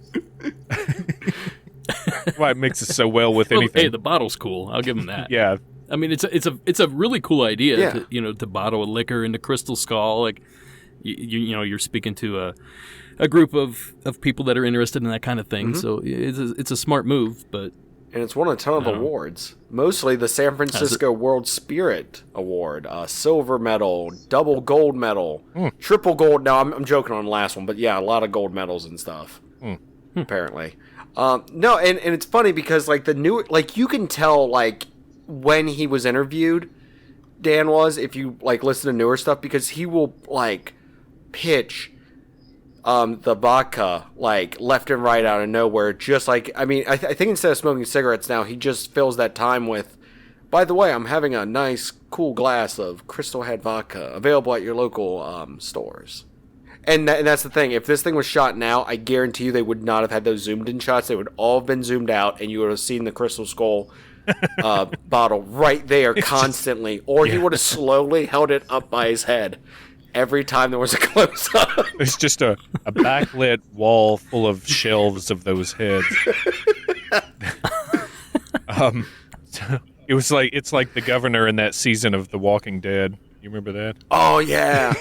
Why it mixes so well with anything. Hey, the bottle's cool. I'll give him that. Yeah. I mean, it's a really cool idea to bottle a liquor into Crystal Skull. Like, you're speaking to a group of people that are interested in that kind of thing. Mm-hmm. So it's a smart move, but. And it's won a ton of awards. Mostly the San Francisco World Spirit Award, silver medal, double gold medal, triple gold. Now, I'm joking on the last one, but yeah, a lot of gold medals and stuff, apparently. No, and it's funny because, like, you can tell, like, when he was interviewed, Dan was, if you, like, listen to newer stuff, because he will, like, pitch the vodka, like, left and right out of nowhere, just like, I mean, I think instead of smoking cigarettes now, he just fills that time with, by the way, I'm having a nice, cool glass of Crystal Head vodka, available at your local stores. And that's the thing, if this thing was shot now, I guarantee you they would not have had those zoomed in shots, they would all have been zoomed out, and you would have seen the Crystal Skull bottle right there constantly, or he would have slowly held it up by his head every time there was a close-up. It's just a backlit wall full of shelves of those heads. It's like the governor in that season of The Walking Dead. You remember that? Oh, yeah.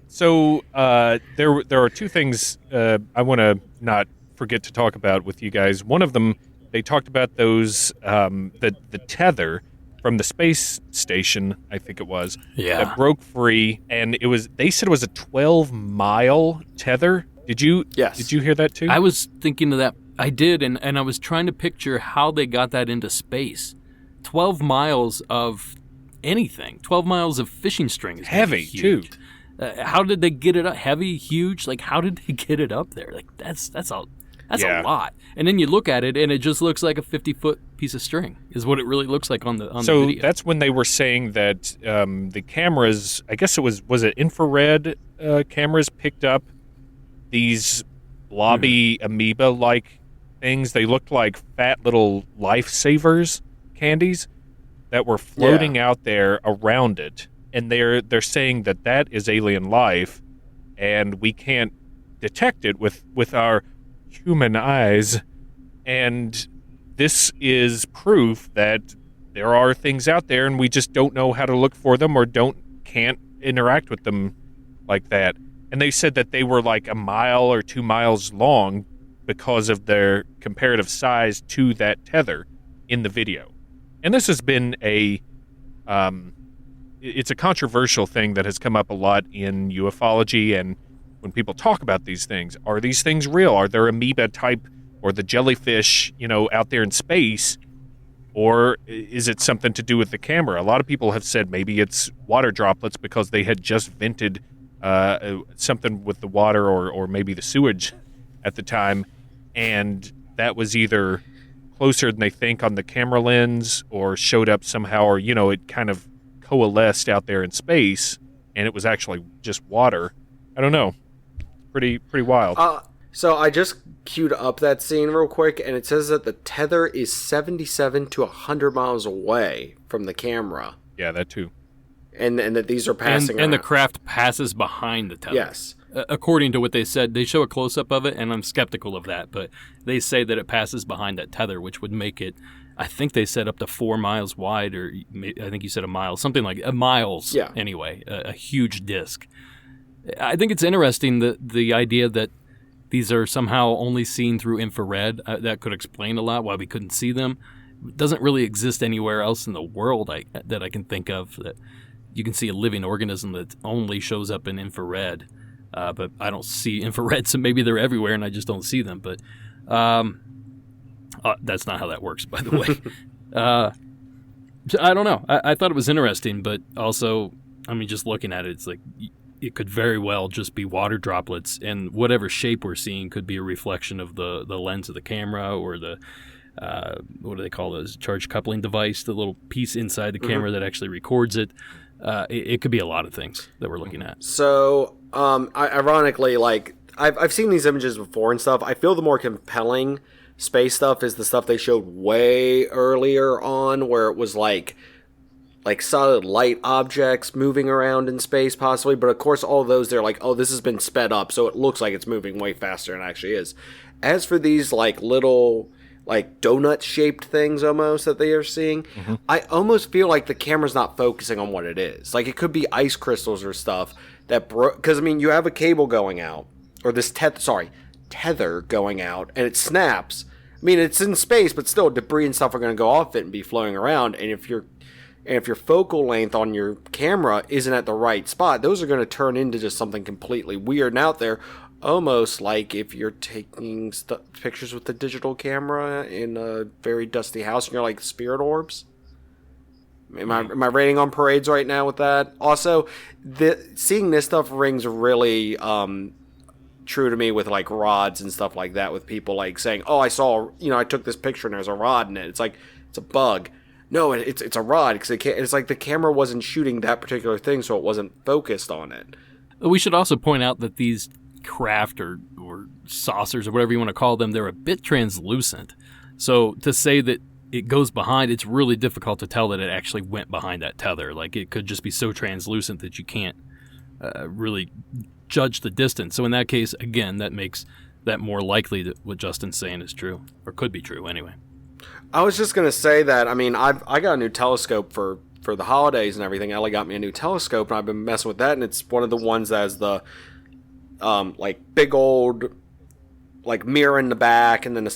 So there are two things I want to not forget to talk about with you guys. One of them, they talked about those the tether from the space station, I think it was, that broke free, and they said it was a 12-mile tether. Did you? Yes. Did you hear that too? I was thinking of that. I did, and I was trying to picture how they got that into space. 12 miles of anything. 12 miles of fishing string is heavy huge. too. How did they get it up? Heavy, huge. Like, how did they get it up there? Like, that's a lot. And then you look at it, and it just looks like a 50-foot piece of string. Is what it really looks like on the video. So that's when they were saying that the cameras, I guess it was it infrared cameras picked up these blobby amoeba-like things. They looked like fat little lifesavers candies that were floating out there around it. And they're saying that is alien life, and we can't detect it with our human eyes. And this is proof that there are things out there, and we just don't know how to look for them or can't interact with them like that. And they said that they were like a mile or 2 miles long because of their comparative size to that tether in the video. And this has been it's a controversial thing that has come up a lot in ufology, and when people talk about these things, are these things real? Are there amoeba type or the jellyfish, out there in space? Or is it something to do with the camera? A lot of people have said maybe it's water droplets because they had just vented something with the water or maybe the sewage at the time, and that was either closer than they think on the camera lens or showed up somehow, or, it kind of coalesced out there in space and it was actually just water. I don't know. Pretty wild. So I just queued up that scene real quick, and it says that the tether is 77 to 100 miles away from the camera. Yeah, that too. And that these are passing around. And the craft passes behind the tether. Yes. According to what they said, they show a close-up of it, and I'm skeptical of that, but they say that it passes behind that tether, which would make it, I think they said, up to 4 miles wide, or I think you said a mile, something like miles. Yeah. Anyway, a huge disc. I think it's interesting the idea that these are somehow only seen through infrared. That could explain a lot why we couldn't see them. It doesn't really exist anywhere else in the world that I can think of that you can see a living organism that only shows up in infrared. But I don't see infrared, so maybe they're everywhere and I just don't see them. But that's not how that works, by the way. I don't know. I thought it was interesting, but also, just looking at it, it's like it could very well just be water droplets, and whatever shape we're seeing could be a reflection of the lens of the camera or the what do they call those, charge coupling device, the little piece inside the camera that actually records it. It could be a lot of things that we're looking at. So, ironically, like I've seen these images before and stuff. I feel the more compelling space stuff is the stuff they showed way earlier on, where it was like solid light objects moving around in space, possibly. But of course, all of those, they're like, oh, this has been sped up, so it looks like it's moving way faster than it actually is. As for these like little like donut-shaped things almost that they are seeing, I almost feel like the camera's not focusing on what it is. Like, it could be ice crystals or stuff that broke, because you have a cable going out, or this tether going out, and it snaps. It's in space, but still debris and stuff are going to go off it and be flowing around. And if your focal length on your camera isn't at the right spot, those are going to turn into just something completely weird and out there. Almost like if you're taking pictures with the digital camera in a very dusty house and you're like spirit orbs. Am I raining on parades right now with that? Also, seeing this stuff rings really true to me with like rods and stuff like that, with people like saying, oh, I took this picture and there's a rod in it. It's like, it's a bug. No, it's a rod, because it's like the camera wasn't shooting that particular thing, so it wasn't focused on it. We should also point out that these craft or saucers or whatever you want to call them, they're a bit translucent. So to say that it goes behind, it's really difficult to tell that it actually went behind that tether. Like, it could just be so translucent that you can't really judge the distance. So in that case, again, that makes that more likely that what Justin's saying is true, or could be true anyway. I was just gonna say that. I mean, I got a new telescope for the holidays and everything. Ellie got me a new telescope, and I've been messing with that. And it's one of the ones that has the like big old like mirror in the back, and then the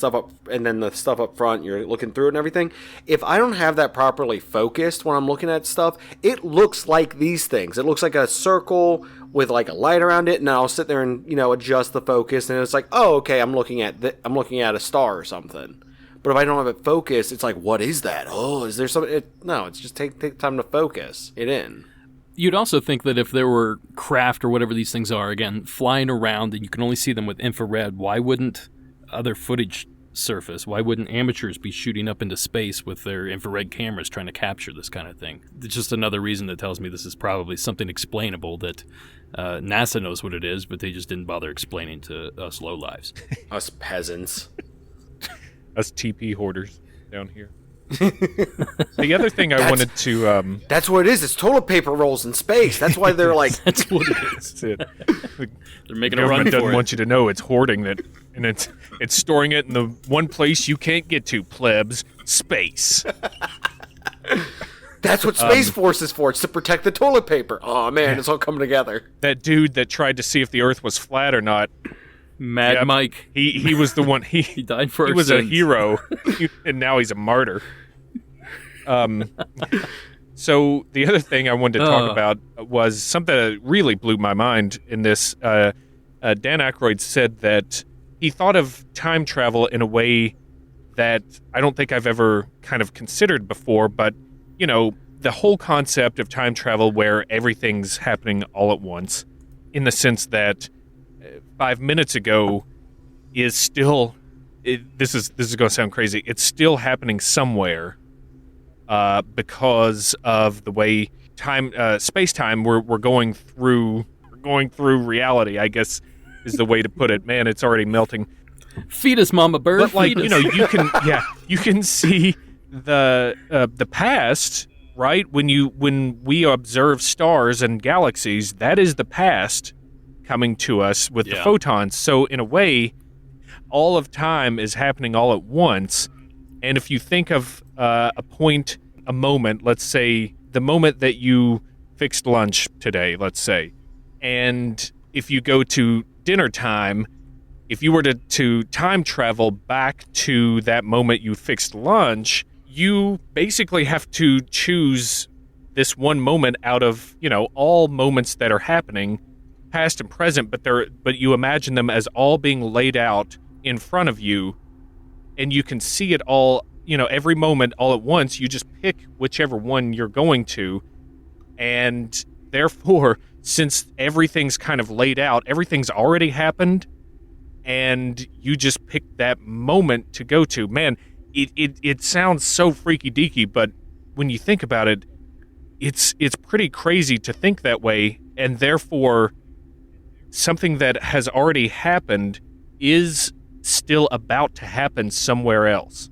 stuff up front. You're looking through it and everything. If I don't have that properly focused when I'm looking at stuff, it looks like these things. It looks like a circle with like a light around it, and I'll sit there and adjust the focus, and it's like, oh, okay, I'm looking at a star or something. But if I don't have it focused, it's like, what is that? Oh, is there something? No, it's just take time to focus it in. You'd also think that if there were craft or whatever these things are, again, flying around and you can only see them with infrared, why wouldn't other footage surface? Why wouldn't amateurs be shooting up into space with their infrared cameras trying to capture this kind of thing? It's just another reason that tells me this is probably something explainable that NASA knows what it is, but they just didn't bother explaining to us lowlives. Us peasants. Us TP hoarders down here. The other thing I wanted to... That's what it is. It's toilet paper rolls in space. That's why they're like... That's what it is. That's it. They're making The a run government for doesn't it. want you to know it's hoarding that, and it's storing it in the one place you can't get to, plebs, space. That's what Space Force is for. It's to protect the toilet paper. Oh, man, it's all coming together. That dude that tried to see if the Earth was flat or not, Mad Yep. Mike. he was the one. He died for He our was a sins. hero, and now he's a martyr. So the other thing I wanted to talk about was something that really blew my mind in this. Dan Aykroyd said that he thought of time travel in a way that I don't think I've ever kind of considered before, but, the whole concept of time travel where everything's happening all at once, in the sense that 5 minutes ago is still... This is going to sound crazy. It's still happening somewhere because of the way space-time we're going through reality, I guess is the way to put it. Man, it's already melting. Feed us, Mama Bird. But like, feed us. you can see the past, right? When we observe stars and galaxies, that is the past coming to us with the photons. So in a way, all of time is happening all at once. And if you think of a moment, let's say the moment that you fixed lunch today, let's say, and if you go to dinner time, if you were to time travel back to that moment you fixed lunch, you basically have to choose this one moment out of, all moments that are happening, past and present, but you imagine them as all being laid out in front of you, and you can see it all, every moment all at once. You just pick whichever one you're going to, and therefore, since everything's kind of laid out, everything's already happened, and you just pick that moment to go to. Man, it sounds so freaky deaky, but when you think about it, it's pretty crazy to think that way, and therefore something that has already happened is still about to happen somewhere else.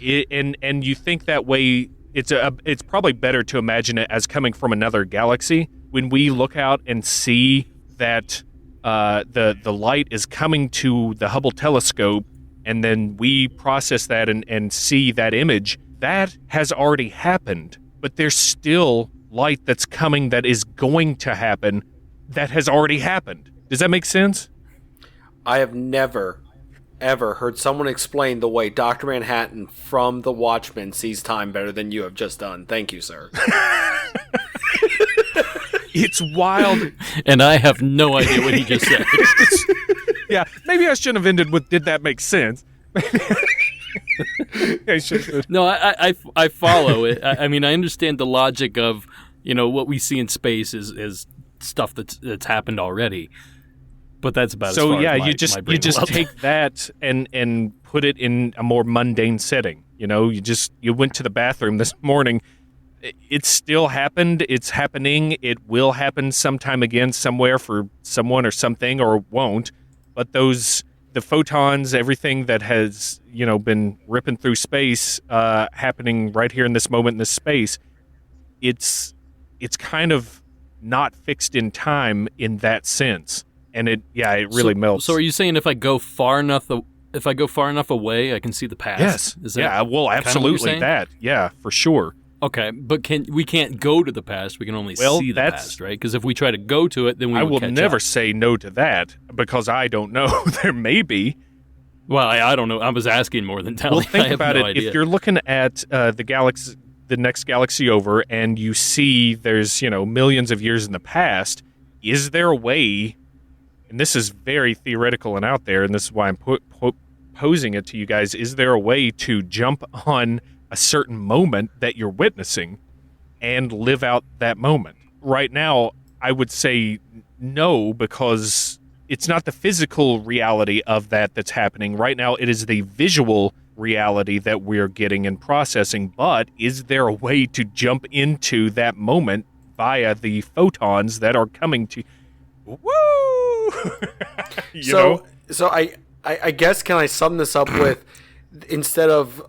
And you think that way, it's probably better to imagine it as coming from another galaxy. When we look out and see that the light is coming to the Hubble telescope, and then we process that and see that image, that has already happened. But there's still light that's coming that is going to happen that has already happened. Does that make sense? I have never, ever heard someone explain the way Dr. Manhattan from The Watchmen sees time better than you have just done. Thank you, sir. It's wild. And I have no idea what he just said. Yeah, maybe I shouldn't have ended with, did that make sense? I should. No, I follow it. I mean, I understand the logic of, what we see in space is stuff that's happened already. But that's about so as far yeah, as my you just brain will help. take that and put it in a more mundane setting. You went to the bathroom this morning. It still happened. It's happening. It will happen sometime again somewhere for someone or something, or it won't. But those the photons, everything that has, been ripping through space, happening right here in this moment in this space, it's kind of not fixed in time in that sense. And it really melts. So are you saying if I go far enough away, I can see the past? Yes. Is that well, absolutely that. Yeah, for sure. Okay, but we can't go to the past. We can only see the past, right? Because if we try to go to it, then we I would will catch never up. say no to that because I don't know. There may be. Well, I don't know. I was asking more than telling. Well, think I have about no it. idea. If you're looking at the next galaxy over, and you see there's millions of years in the past, is there a way? And this is very theoretical and out there, and this is why I'm posing it to you guys. Is there a way to jump on a certain moment that you're witnessing and live out that moment? Right now, I would say no, because it's not the physical reality of that's happening. Right now, it is the visual reality that we're getting and processing. But is there a way to jump into that moment via the photons that are coming to... Woo! So I guess, can I sum this up with, instead of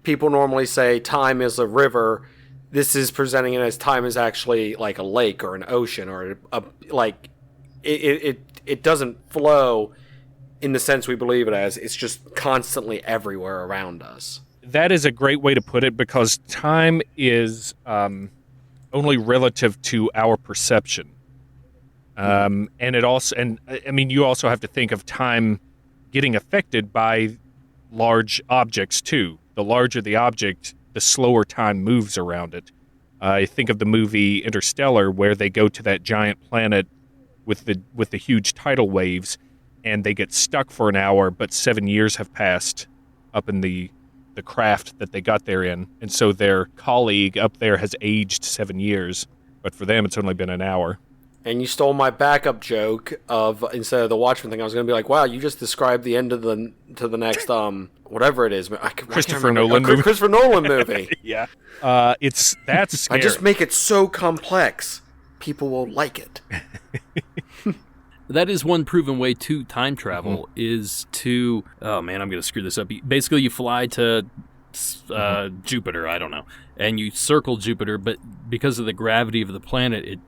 people normally say time is a river, this is presenting it as time is actually like a lake or an ocean, or it doesn't flow in the sense we believe it as. It's just constantly everywhere around us. That is a great way to put it, because time is only relative to our perception. And it also, and I mean, you also have to think of time getting affected by large objects too. The larger the object, the slower time moves around it. I think of the movie Interstellar, where they go to that giant planet with the huge tidal waves, and they get stuck for an hour, but 7 years have passed up in the craft that they got there in, and so their colleague up there has aged 7 years, but for them it's only been an hour. And you stole my backup joke of, instead of the Watchmen thing, I was going to be like, wow, you just described the end of the next whatever it is, Christopher Nolan movie. Christopher Nolan movie. Yeah, that's scary. I just make it so complex, people will like it. That is one proven way to time travel, is to, oh man, I'm going to screw this up. Basically, you fly to Jupiter, I don't know, and you circle Jupiter, but because of the gravity of the planet,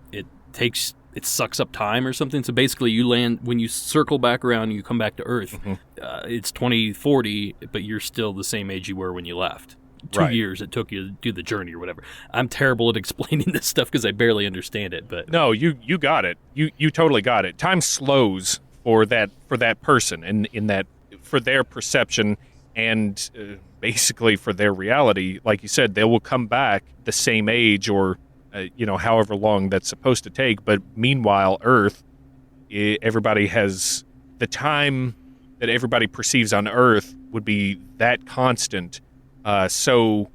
it sucks up time or something. So basically, you land, when you circle back around and you come back to Earth, it's 2040, but you're still the same age you were when you left. 2 years it took you to do the journey or whatever. I'm terrible at explaining this stuff because I barely understand it. But no, you got it. You totally got it. Time slows for that person, and in that, for their perception and basically for their reality. Like you said, they will come back the same age, or however long that's supposed to take. But meanwhile, Earth, everybody has the time that everybody perceives on Earth would be that constant. So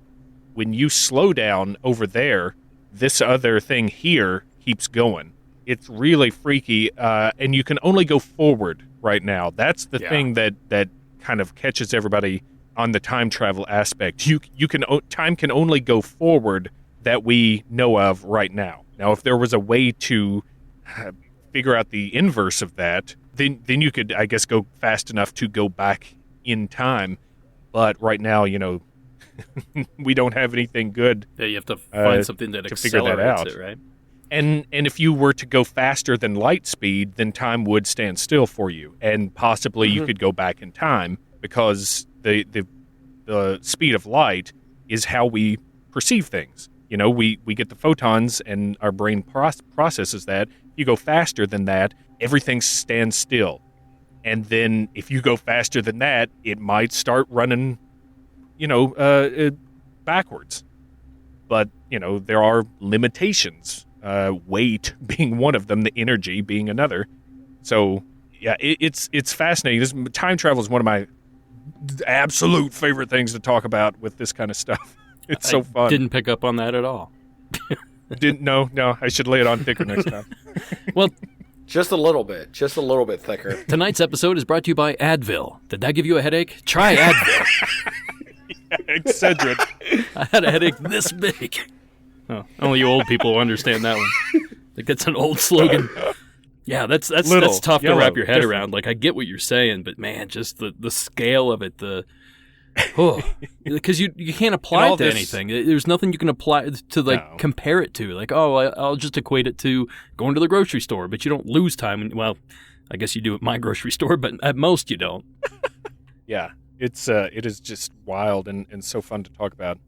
when you slow down over there, this other thing here keeps going. It's really freaky, and you can only go forward right now. That's the thing that kind of catches everybody on the time travel aspect. Time can only go forward that we know of right now. Now, if there was a way to figure out the inverse of that, then you could, I guess, go fast enough to go back in time. But right now, we don't have anything good. Yeah, you have to find something that accelerates it, right? And if you were to go faster than light speed, then time would stand still for you, and possibly you could go back in time, because the speed of light is how we perceive things. We get the photons, and our brain processes that. If you go faster than that, everything stands still. And then if you go faster than that, it might start running backwards. But, there are limitations, weight being one of them, the energy being another. So, yeah, it's fascinating. Time travel is one of my absolute favorite things to talk about with this kind of stuff. It's so fun. Didn't pick up on that at all. No, I should lay it on thicker next time. Well, just a little bit thicker. Tonight's episode is brought to you by Advil. Did that give you a headache? Try Advil. Excedrin. I had a headache this big. Oh, only you old people will understand that one. Like, that's an old slogan. Yeah, that's Little, tough to yellow, wrap your head different. around. Like, I get what you're saying, but man, just the scale of it, because you can't apply And all it to this- anything. There's nothing you can apply to No. compare it to. Like, I'll just equate it to going to the grocery store, but you don't lose time. Well, I guess you do at my grocery store, but at most you don't. Yeah, it is just wild and so fun to talk about.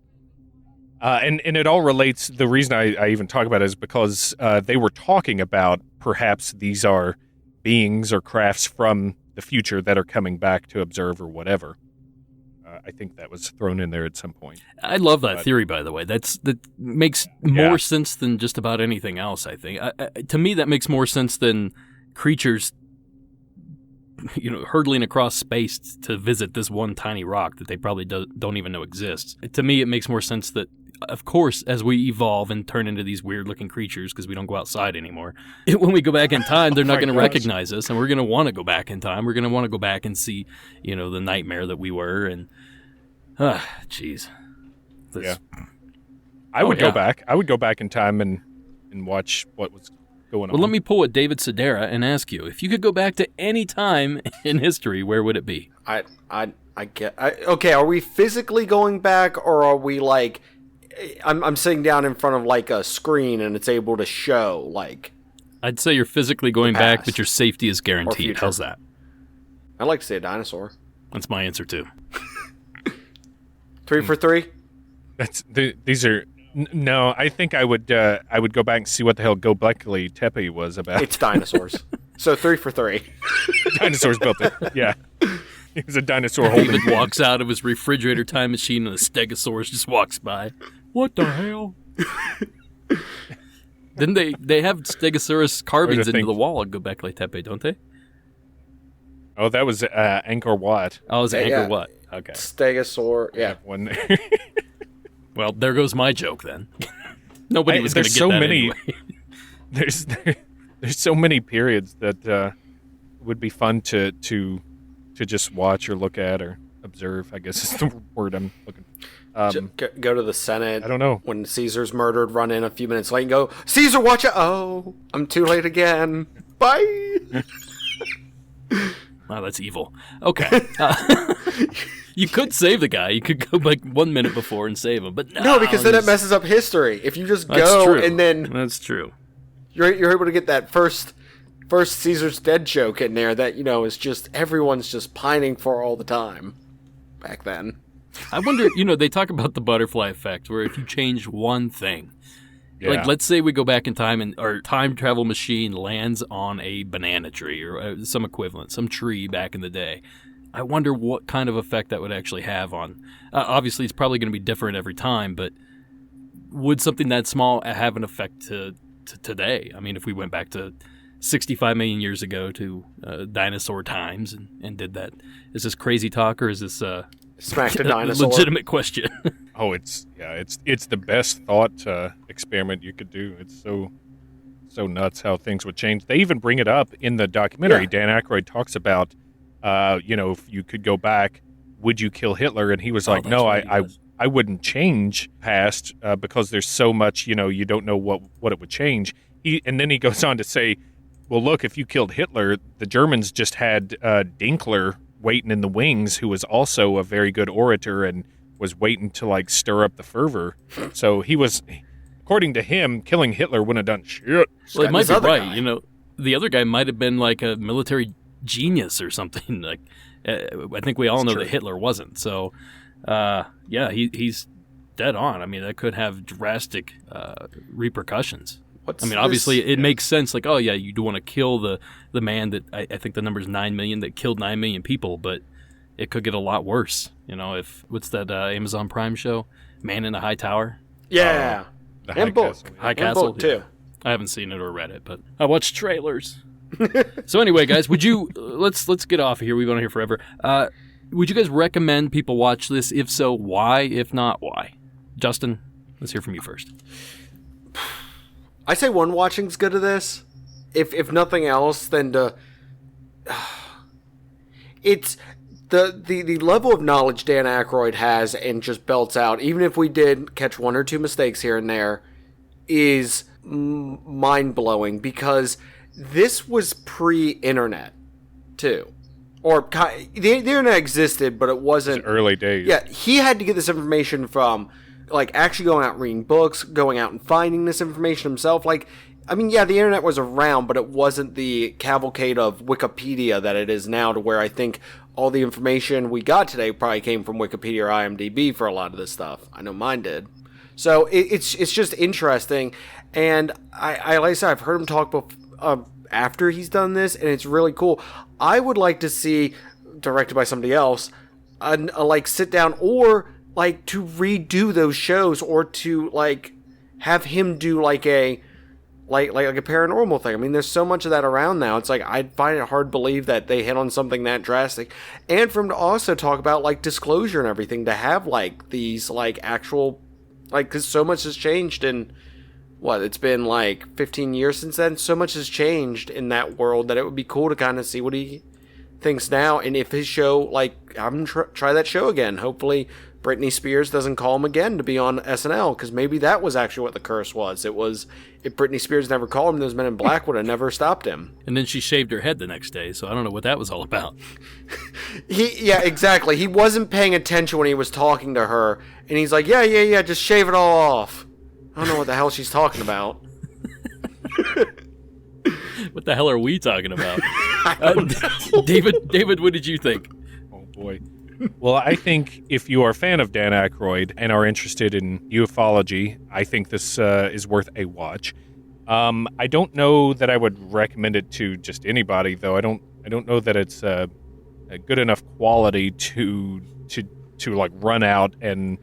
And it all relates. The reason I even talk about it is because they were talking about perhaps these are beings or crafts from the future that are coming back to observe or whatever. I think that was thrown in there at some point. I love that But- theory, by the way. That makes more sense than just about anything else, I think. To me, that makes more sense than creatures, hurtling across space to visit this one tiny rock that they probably don't even know exists. To me, it makes more sense that, of course, as we evolve and turn into these weird-looking creatures because we don't go outside anymore, when we go back in time, they're not my going to gosh. recognize us, and we're going to want to go back in time. We're going to want to go back and see, the nightmare that we were, and jeez. Yeah. I would go back. I would go back in time and watch what was going on. Well, let me pull a David Sedaris and ask you, if you could go back to any time in history, where would it be? Okay, are we physically going back, or are we like, I'm sitting down in front of like a screen and it's able to show like, I'd say you're physically going back, past. but your safety is guaranteed. future. How's that? I'd like to see a dinosaur. That's my answer too. 3 for 3? These are no. I think I would go back and see what the hell Göbekli Tepe was about. It's dinosaurs. So 3 for 3. Dinosaurs built it. Yeah, he was a dinosaur holding. David walks out of his refrigerator time machine and a stegosaurus just walks by. What the hell? Didn't they have stegosaurus carvings into think- the wall at Göbekli Tepe, don't they? Oh, that was Angkor Wat. Oh, is it Yeah. Angkor Wat? Okay. Stegosaur. Yeah. One. Well, there goes my joke then. Nobody was going to there's get so that many. anyway. There's so many periods that would be fun to just watch or look at or observe. I guess is the word I'm looking for. Go to the Senate. I don't know. When Caesar's murdered, run in a few minutes late and go, Caesar, watch out. Oh, I'm too late again. Bye. Wow, that's evil. Okay. You could save the guy. You could go like 1 minute before and save him, but No, because then it he's- messes up history. If you just That's go true. and then That's true. you're able to get that first Caesar's dead joke in there that, is just everyone's just pining for all the time back then. I wonder, they talk about the butterfly effect, where if you change one thing, Yeah. like let's say we go back in time and our time travel machine lands on a banana tree or some equivalent, some tree back in the day. I wonder what kind of effect that would actually have on. Obviously, it's probably going to be different every time, but would something that small have an effect to today? I mean, if we went back to 65 million years ago to dinosaur times and did that, is this crazy talk or is this Smacked a a dinosaur. legitimate question? Oh, it's the best thought experiment you could do. It's so nuts how things would change. They even bring it up in the documentary. Yeah. Dan Aykroyd talks about, if you could go back, would you kill Hitler? And he was like, that's no, right, he does. I wouldn't change past because there's so much, you don't know what it would change. And then he goes on to say, well, look, if you killed Hitler, the Germans just had Dinkler waiting in the wings, who was also a very good orator and was waiting to like stir up the fervor. So he was, according to him, killing Hitler wouldn't have done shit. Well, it got might this be other right. guy. The other guy might have been like a military genius or something. Like, I think we all know true. that Hitler wasn't. So, yeah, he's dead on. I mean, that could have drastic repercussions. What's I mean, this- obviously, it makes sense. Like, oh yeah, you do want to kill the man that I think the number is 9 million that killed 9 million people, but it could get a lot worse. If what's that Amazon Prime show, Man in a High Tower? Yeah. The High And book. Castle, yeah. High And Castle book, too. yeah. I haven't seen it or read it, but I watched trailers. So anyway, guys, would you let's get off of here. We've been on here forever. Would you guys recommend people watch this? If so, why? If not, why? Justin, let's hear from you first. I say one watching's good of this. If nothing else, then it's the level of knowledge Dan Aykroyd has and just belts out, even if we did catch one or two mistakes here and there, is mind-blowing, because this was pre-internet, too. Or the internet existed, but it wasn't... early days. Yeah, he had to get this information from, like, actually going out and reading books, going out and finding this information himself. Like, I mean, yeah, the internet was around, but it wasn't the cavalcade of Wikipedia that it is now, to where I think all the information we got today probably came from Wikipedia or IMDb for a lot of this stuff. I know mine did. So it's just interesting, and I like I said, I've heard him talk after he's done this, and it's really cool. I would like to see, directed by somebody else, a like sit down, or like to redo those shows, or to like have him do like a paranormal thing. I mean, there's so much of that around now. It's like, I'd find it hard to believe that they hit on something that drastic. And for him to also talk about like disclosure and everything, to have like these like actual, like, because so much has changed in it's been like 15 years since then. So much has changed in that world that it would be cool to kind of see what he thinks now. And if his show, like, I'm gonna try that show again. Hopefully Britney Spears doesn't call him again to be on SNL, because maybe that was actually what the curse was. It was, if Britney Spears never called him, those Men in Black would have never stopped him. And then she shaved her head the next day, so I don't know what that was all about. Yeah, exactly. He wasn't paying attention when he was talking to her, and he's like, yeah, just shave it all off. I don't know what the hell she's talking about. What the hell are we talking about? I don't know. David, what did you think? Oh, boy. Well, I think if you are a fan of Dan Aykroyd and are interested in ufology, I think this is worth a watch. I don't know that I would recommend it to just anybody, though. I don't know that it's a good enough quality to like run out and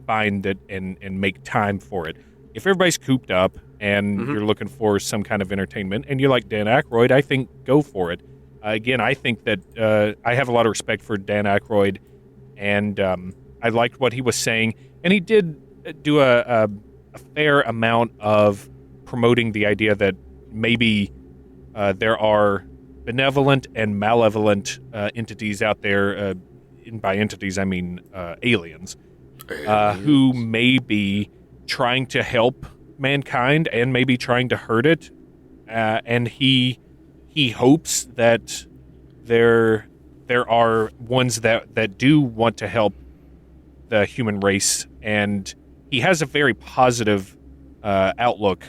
find it and make time for it. If everybody's cooped up and you're looking for some kind of entertainment and you like Dan Aykroyd, I think go for it. Again, I think that I have a lot of respect for Dan Aykroyd, and I liked what he was saying. And he did do a fair amount of promoting the idea that maybe there are benevolent and malevolent entities out there. And by entities, I mean aliens, who may be trying to help mankind and maybe trying to hurt it. And he hopes that there are ones that do want to help the human race, and he has a very positive outlook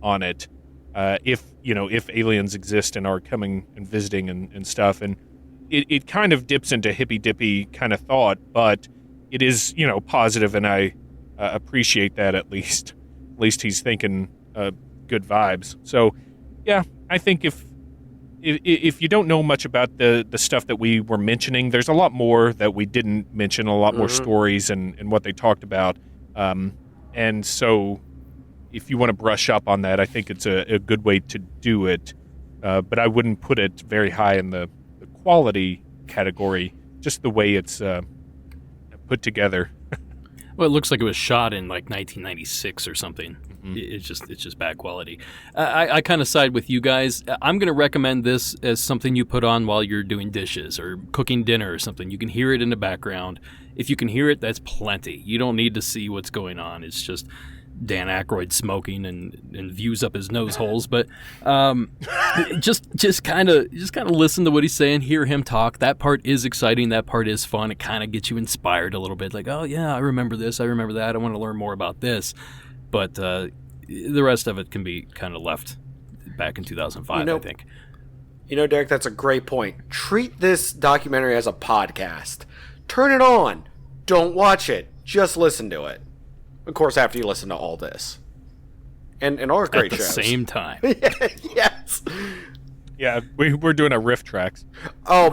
on it. If aliens exist and are coming and visiting and stuff, and it kind of dips into hippy-dippy kind of thought, but it is positive, and I appreciate that at least. At least he's thinking good vibes. So yeah, I think if you don't know much about the stuff that we were mentioning, there's a lot more that we didn't mention, a lot more stories and what they talked about. And so if you want to brush up on that, I think it's a good way to do it. But I wouldn't put it very high in the quality category, just the way it's put together. Well, it looks like it was shot in like 1996 or something. It's just bad quality. I kind of side with you guys. I'm going to recommend this as something you put on while you're doing dishes or cooking dinner or something. You can hear it in the background. If you can hear it, that's plenty. You don't need to see what's going on. It's just Dan Aykroyd smoking and views up his nose holes. But just kind of listen to what he's saying, hear him talk. That part is exciting. That part is fun. It kind of gets you inspired a little bit. Like, oh yeah, I remember this. I remember that. I want to learn more about this. But the rest of it can be kind of left back in 2005, I think. Derek, that's a great point. Treat this documentary as a podcast. Turn it on. Don't watch it. Just listen to it. Of course, after you listen to all this. And our great shows. At the same time. Yes. Yeah, we're doing a riff tracks. Oh,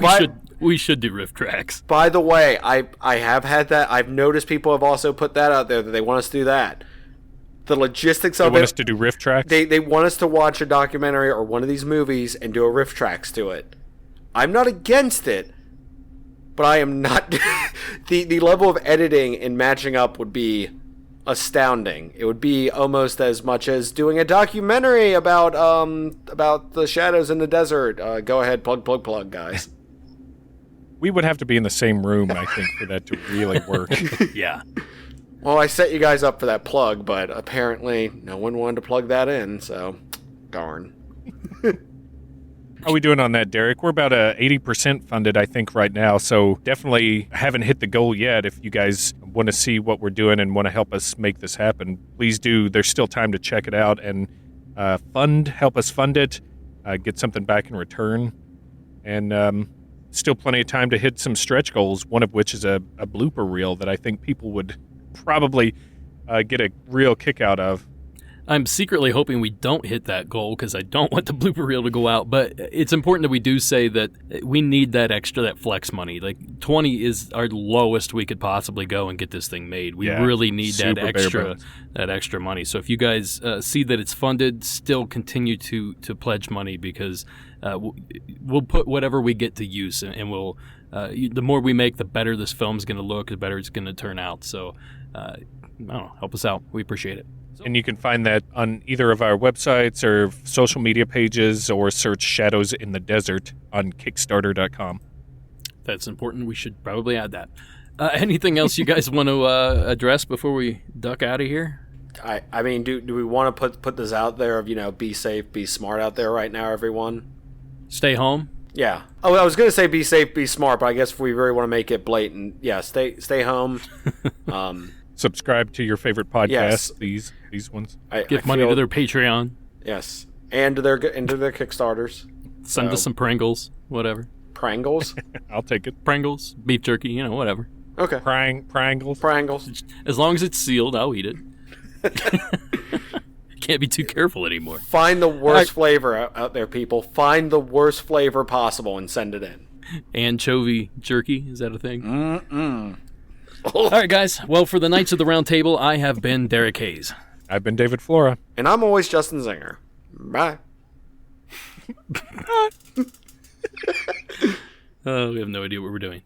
we should do riff tracks. By the way, I have had that. I've noticed people have also put that out there, that they want us to do that. The logistics of it. They want us to do riff tracks? They want us to watch a documentary or one of these movies and do a riff tracks to it. I'm not against it, but I am not... the level of editing and matching up would be astounding. It would be almost as much as doing a documentary about the shadows in the desert. Go ahead, plug, guys. We would have to be in the same room, I think, for that to really work. Yeah. Well, I set you guys up for that plug, but apparently no one wanted to plug that in, so darn. How are we doing on that, Derek? We're about 80% funded, I think, right now. So definitely haven't hit the goal yet. If you guys want to see what we're doing and want to help us make this happen, please do. There's still time to check it out and help us fund it, get something back in return. And still plenty of time to hit some stretch goals, one of which is a blooper reel that I think people would probably get a real kick out of. I'm secretly hoping we don't hit that goal because I don't want the blooper reel to go out. But it's important that we do say that we need that flex money. Like 20 is our lowest we could possibly go and get this thing made. We really need that extra money. So if you guys see that it's funded, still continue to pledge money because we'll put whatever we get to use, and we'll the more we make, the better this film's going to look, the better it's going to turn out. So I don't know, help us out. We appreciate it. And you can find that on either of our websites or social media pages, or search Shadows in the Desert on Kickstarter.com. That's important. We should probably add that. Anything else you guys want to address before we duck out of here? I mean, do we want to put this out there of, be safe, be smart out there right now, everyone? Stay home? Yeah. Oh, I was going to say be safe, be smart, but I guess if we really want to make it blatant, stay home. Subscribe to your favorite podcast. Yes. These ones. Give money to their Patreon. Yes, and to their Kickstarters. Send us some Pringles, whatever. Prangles? I'll take it. Pringles, beef jerky, whatever. Okay. Prangles. As long as it's sealed, I'll eat it. Can't be too careful anymore. Find the worst flavor out there, people. Find the worst flavor possible and send it in. Anchovy jerky, is that a thing? Mm-mm. All right, guys. Well, for the Knights of the Round Table, I have been Derek Hayes. I've been David Flora. And I'm always Justin Zinger. Bye. We have no idea what we're doing.